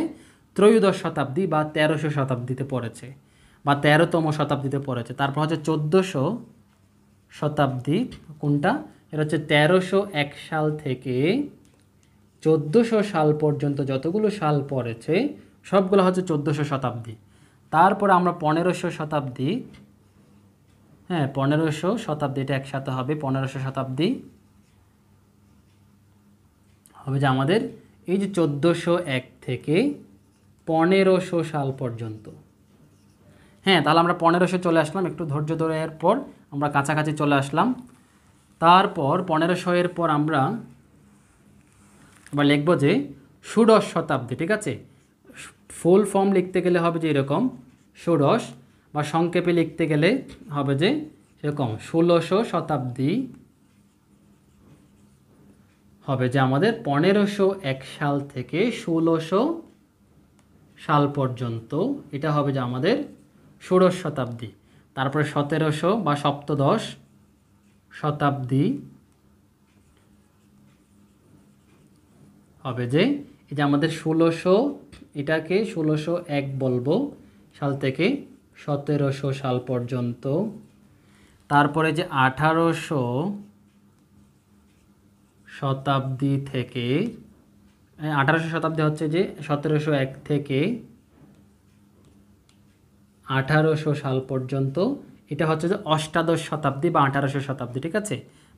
ত্রয়োদশ শতাব্দী বা 1300 শতাব্দীতে পড়েছে বা 13তম শতাব্দীতে পড়েছে। তারপর হচ্ছে 1400 শতাব্দী, কোনটা, এটা হচ্ছে 1301 সাল থেকে 1400 সাল পর্যন্ত যতগুলো সাল পড়েছে সবগুলো হচ্ছে 1400 শতাব্দী। তারপর আমরা 1500 শতাব্দী, হ্যাঁ 1500 শতাব্দী, এটা একসাথে হবে, 1500 শতাব্দী হবে যে আমাদের এই যে 1401 থেকে 1500 সাল পর্যন্ত। হ্যাঁ তাহলে আমরা 1500 চলে আসলাম, একটু ধৈর্য ধরে এর পর আমরা কাছাকাছি চলে আসলাম। তারপর 1500 এর পর আমরা আবার লিখব যে ষোড়শ শতাব্দী। ঠিক আছে, ফুল ফর্ম লিখতে গেলে হবে যে এরকম ষোড়শ, বা সংক্ষেপে লিখতে গেলে হবে যে এরকম 1600 শতাব্দী হবে যে আমাদের 1501 সাল থেকে 1600 সাল পর্যন্ত, এটা হবে যে আমাদের ষোড়শ শতাব্দী। তারপরে 1700 বা সপ্তদশ শতাব্দী হবে যে এই যে আমাদের 1600, এটাকে 1601 বলবো সাল থেকে 1700 সাল পর্যন্ত। তারপরে যে 1800 শতাব্দী থেকে 1800 শতাব্দী হচ্ছে যে 1701 থেকে 1800 সাল পর্যন্ত, এটা হচ্ছে যে অষ্টাদশ শতাব্দী বা 1800 শতাব্দী, ঠিক আছে।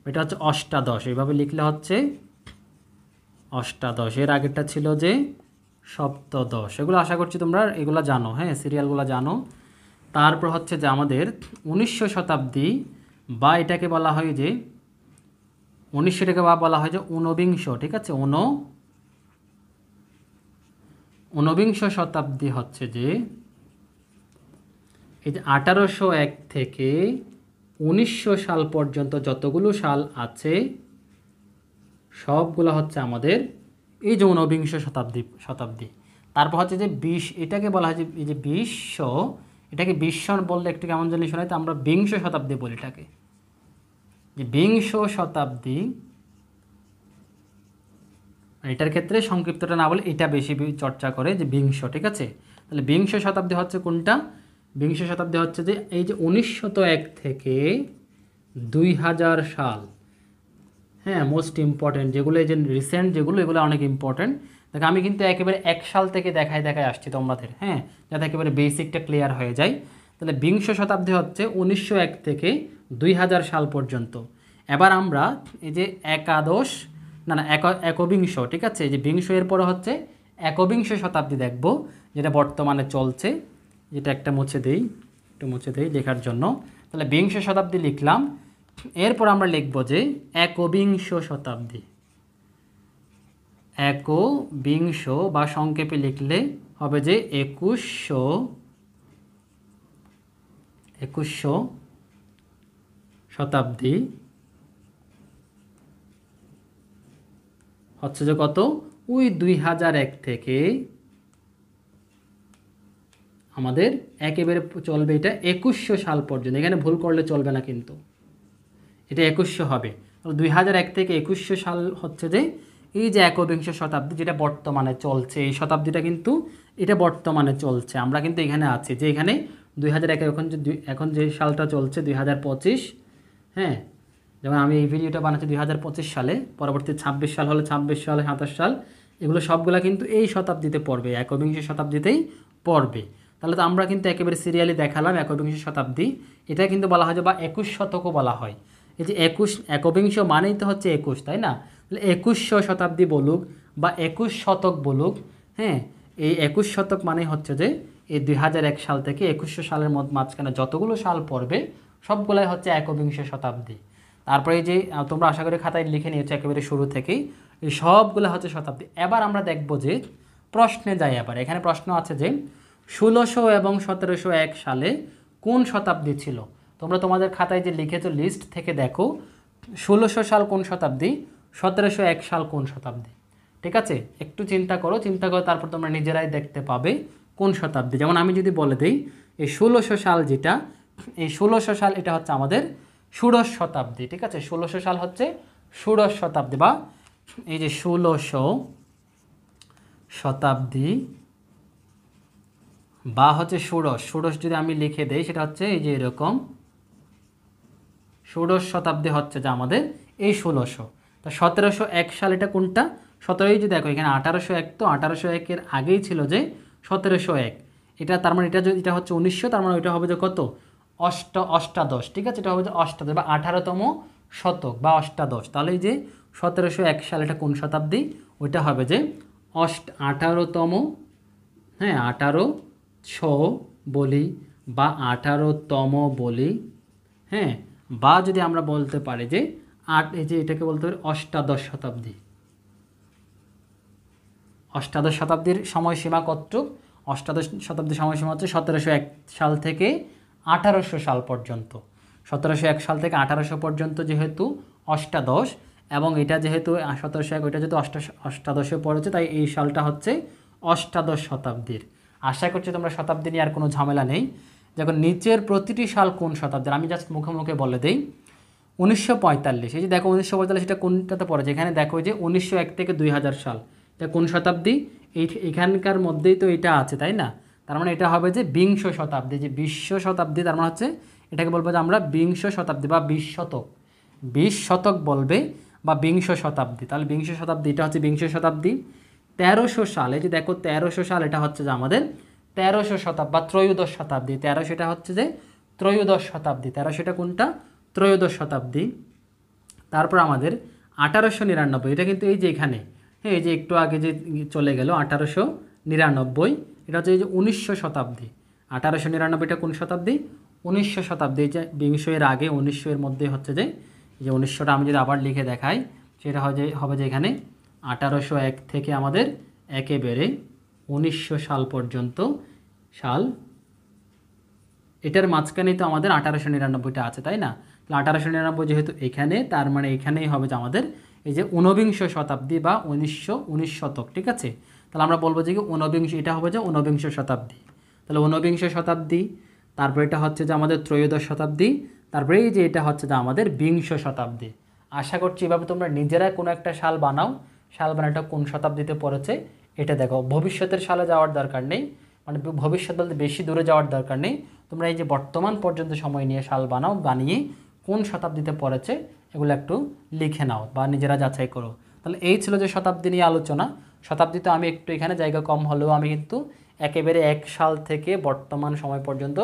এটা হচ্ছে অষ্টাদশ, এইভাবে লিখলে হচ্ছে অষ্টাদশ। এর আগেরটা ছিল যে সপ্তদশ। এগুলো আশা করছি তোমরা এগুলো জানো, হ্যাঁ, সিরিয়ালগুলো জানো। তারপর হচ্ছে যে আমাদের 1900 শতাব্দী বা এটাকে বলা হয় যে 1900টাকে বা বলা হয় যে ঊনবিংশ, ঠিক আছে। ঊনবিংশ শতাব্দী হচ্ছে যে এই যে 1801 থেকে 1900 সাল পর্যন্ত যতগুলো সাল আছে সবগুলো হচ্ছে আমাদের এই যে ঊনবিংশ শতাব্দী। তারপর হচ্ছে যে 20, এটাকে বলা হয় যে এই যে বিশ্ব, এটাকে বিশ্ব বললে একটু কেমন জানি শোনায়, তো আমরা বিংশ শতাব্দী বলি এটাকে, যে বিংশ শতাব্দী। এটার ক্ষেত্রে সংক্ষিপ্তটা না বলে এটা বেশি চর্চা করে যে বিংশ, ঠিক আছে। তাহলে বিংশ শতাব্দী হচ্ছে কোনটা? বিংশ শতাব্দী হচ্ছে যে এই যে 1901 থেকে 2000 সাল, হ্যাঁ, মোস্ট ইম্পর্টেন্ট যেগুলো, এই যে রিসেন্ট যেগুলো, এগুলো অনেক ইম্পর্টেন্ট। দেখো আমি কিন্তু একেবারে 1 সাল থেকে দেখায় আসছি তোমাদের, হ্যাঁ, যাতে একেবারে বেসিকটা ক্লিয়ার হয়ে যায়। তাহলে বিংশ শতাব্দী হচ্ছে 1901 থেকে 2000 সাল পর্যন্ত। এবার আমরা এই যে একাদশ না একবিংশ, ঠিক আছে, এই যে বিংশ এর পরে হচ্ছে একবিংশ শতাব্দী দেখব, যেটা বর্তমানে চলছে। যেটা একটু মুছে দেই লেখার জন্য। তাহলে বিংশ শতাব্দী লিখলাম। এরপর আমরা লিখব যে একবিংশ শতাব্দী। একবিংশ বা সংক্ষেপে লিখলে হবে যে 2100 শতাব্দী হচ্ছে যে কত, ওই 2001 থেকে আমাদের একেবারে চলবে এটা 2100 সাল পর্যন্ত। এখানে ভুল করলে চলবে না কিন্তু, এটা 2100 হবে। 2001 থেকে 2100 সাল হচ্ছে যে এই যে একবিংশ শতাব্দী, যেটা বর্তমানে চলছে। এই শতাব্দীটা কিন্তু এটা বর্তমানে চলছে। আমরা কিন্তু এখানে আছি যে এখানে 2001 এখন যে সালটা চলছে 2025, হ্যাঁ, যেমন আমি এই ভিডিওটা বানাচ্ছি 2025 সালে, পরবর্তী 26 সাল হলে 26 সাল, 27 সাল, এগুলো সবগুলা কিন্তু এই শতাব্দীতে পড়বে, একবিংশ শতাব্দীতেই পড়বে। তাহলে তো আমরা কিন্তু একেবারে সিরিয়ালি দেখালাম একবিংশ শতাব্দী। এটা কিন্তু বলা হয় যে বা 21 শতকও বলা হয়। এই যে একবিংশ মানেই তো হচ্ছে 21, তাই না? তাহলে 2100 শতাব্দী বলুক বা 21 শতক বলুক, হ্যাঁ, এই 21 শতক মানে হচ্ছে যে এই 2001 সাল থেকে 2100 সালের মাঝখানে যতগুলো সাল পড়বে সবগুলাই হচ্ছে একবিংশ শতাব্দী। তারপরে এই যে তোমরা আশা করি খাতায় লিখে নিয়েছো একেবারে শুরু থেকেই, এই সবগুলো হচ্ছে শতাব্দী। এবার আমরা দেখব যে প্রশ্নে যাই। এবার এখানে প্রশ্ন আছে যে 1600 এবং 1701 সালে কোন শতাব্দী ছিল? তোমরা তোমাদের খাতায় যে লিখেছো লিস্ট থেকে দেখো 1600 সাল কোন শতাব্দী, 1701 সাল কোন শতাব্দী, ঠিক আছে। একটু চিন্তা করো তারপর তোমরা নিজেরাই দেখতে পাবে কোন শতাব্দী। যেমন আমি যদি বলে দিই এই 1600 সাল যেটা, এই 1600 সাল এটা হচ্ছে আমাদের ষোড়শ শতাব্দী, ঠিক আছে। 1600 সাল হচ্ছে ষোড়শ শতাব্দী বা এই যে 1600 শতাব্দী বা হচ্ছে ষোড়শ যদি আমি লিখে দেই সেটা হচ্ছে এই যে এরকম ষোড়শ শতাব্দী হচ্ছে যে আমাদের এই 1600। তা 1701 সাল এটা কোনটা? 17 যদি দেখো এখানে 1801, তো 1801 এর আগেই ছিল যে 1701, এটা তার মানে এটা হচ্ছে 1900, তার মানে ওইটা হবে যে কত, অষ্টাদশ, ঠিক আছে। এটা হবে যে অষ্টাদশ বা 18তম শতক বা অষ্টাদশ। তাহলে এই যে 1701 সাল এটা কোন শতাব্দী? ওইটা হবে যে 18তম, হ্যাঁ, 1800 বলি বা 18তম বলি, হ্যাঁ, বা যদি আমরা বলতে পারি যে এই যে এটাকে বলতে পারি অষ্টাদশ শতাব্দী। অষ্টাদশ শতাব্দীর সময়সীমা কতটুক? অষ্টাদশ শতাব্দীর সময়সীমা হচ্ছে 1701 সাল থেকে 1800 সাল পর্যন্ত। 1701 সাল থেকে 1800 পর্যন্ত যেহেতু অষ্টাদশ, এবং এটা যেহেতু 1701, ওইটা যেহেতু অষ্টাদশে পড়েছে, তাই এই সালটা হচ্ছে অষ্টাদশ শতাব্দীর। আশা করছি তোমরা শতাব্দী নিয়ে আর কোনো ঝামেলা নেই। যখন নিচের প্রতিটি সাল কোন শতাব্দীর, আমি জাস্ট মুখে মুখে বলে দিই 1945। এই যে দেখো 1945 এটা কোনটাতে পড়েছে? এখানে দেখো যে 1901 থেকে 2000 সাল, এটা কোন শতাব্দী? এখানকার মধ্যেই তো এটা আছে, তাই না? তার মানে এটা হবে যে বিংশ শতাব্দী, যে বিশ্ব শতাব্দী, তার মানে হচ্ছে এটাকে বলবো যে আমরা বিংশ শতাব্দী বা 20 শতক, 20 শতক বলবে। বা বিংশ শতাব্দী, তাহলে বিংশ শতাব্দী এটা হচ্ছে বিংশ শতাব্দী। 1300 সালে যে দেখো 1300 সাল এটা হচ্ছে যে আমাদের 1300 শতাব্দী বা ত্রয়োদশ শতাব্দী। 1300 এটা হচ্ছে যে ত্রয়োদশ শতাব্দী, 1300 এটা কোনটা? ত্রয়োদশ শতাব্দী। তারপর আমাদের 1899, এটা কিন্তু এই যে এখানে, হ্যাঁ এই যে একটু আগে যে চলে গেল 1899, এটা হচ্ছে এই যে 1900 শতাব্দী। 1899 এটা কোন শতাব্দী? 1900 শতাব্দী। এই যে বিংশ এর আগে 1900 এর মধ্যে হচ্ছে যে এই যে 1900টা আমি যদি আবার লিখে দেখাই, সেটা হবে যে এখানে 1801 থেকে আমাদের একেবারে 1900 সাল পর্যন্ত সাল, এটার মাঝখানেই তো আমাদের 1899টা আছে, তাই না? তাহলে 1899 যেহেতু এখানে, তার মানে এখানেই হবে যে আমাদের এই যে ঊনবিংশ শতাব্দী বা 19 শতক, ঠিক আছে? তাহলে আমরা বলবো যে কি ঊনবিংশ, এটা হবে যে ঊনবিংশ শতাব্দী। তাহলে ঊনবিংশ শতাব্দী, তারপর এটা হচ্ছে যে আমাদের ত্রয়োদশ শতাব্দী, তারপরে এই যে এটা হচ্ছে যে আমাদের বিংশ শতাব্দী। আশা করছি এভাবে তোমরা নিজেরা কোনো একটা সাল বানাও, সাল বানাটা কোন শতাব্দীতে পড়েছে এটা দেখো। ভবিষ্যতের সালে যাওয়ার দরকার নেই, মানে ভবিষ্যৎ বলতে বেশি দূরে যাওয়ার দরকার নেই, তোমরা এই যে বর্তমান পর্যন্ত সময় নিয়ে সাল বানাও, বানিয়ে কোন শতাব্দীতে পড়েছে এগুলো একটু লিখে নাও বা নিজেরা যাচাই করো। তাহলে এই ছিল যে শতাব্দী নিয়ে আলোচনা। শতাব্দী তো আমি একটু এখানে জায়গা কম হলেও আমি কিন্তু একেবারে 1 সাল থেকে বর্তমান সময় পর্যন্ত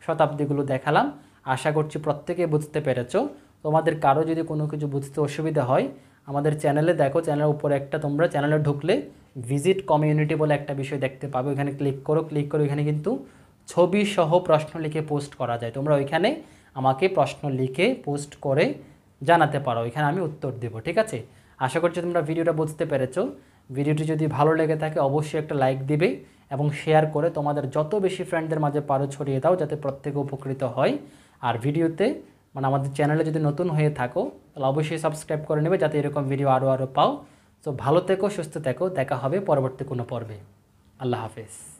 শতাব্দীগুলো দেখালাম। আশা করছি প্রত্যেকে বুঝতে পেরেছো। তোমাদের কারো যদি কোনো কিছু বুঝতে অসুবিধা হয় আমাদের চ্যানেলে দেখো, চ্যানেলের উপরে একটা তোমরা চ্যানেলে ঢুকলে ভিজিট কমিউনিটি বলে একটা বিষয় দেখতে পাবে, ওইখানে ক্লিক করো। ক্লিক করে ওইখানে কিন্তু ছবি সহ প্রশ্ন লিখে পোস্ট করা যায়, তোমরা ওইখানে আমাকে প্রশ্ন লিখে পোস্ট করে জানাতে পারো, ওইখানে আমি উত্তর দেবো, ঠিক আছে? আশা করছি তোমরা ভিডিওটা বুঝতে পেরেছো। ভিডিওটি যদি ভালো লেগে থাকে অবশ্যই একটা লাইক দিবে এবং শেয়ার করে তোমাদের যত বেশি ফ্রেন্ডদের মাঝে পারো ছড়িয়ে দাও, যাতে প্রত্যেকে উপকৃত হয়। আর ভিডিওতে মানে আমাদের চ্যানেলে যদি নতুন হয়ে থাকো তাহলে অবশ্যই সাবস্ক্রাইব করে নেবে, যাতে এরকম ভিডিও আরও পাও। তো ভালো থেকো, সুস্থ থেকো, দেখা হবে পরবর্তী কোনো পর্বে। আল্লাহ হাফেজ।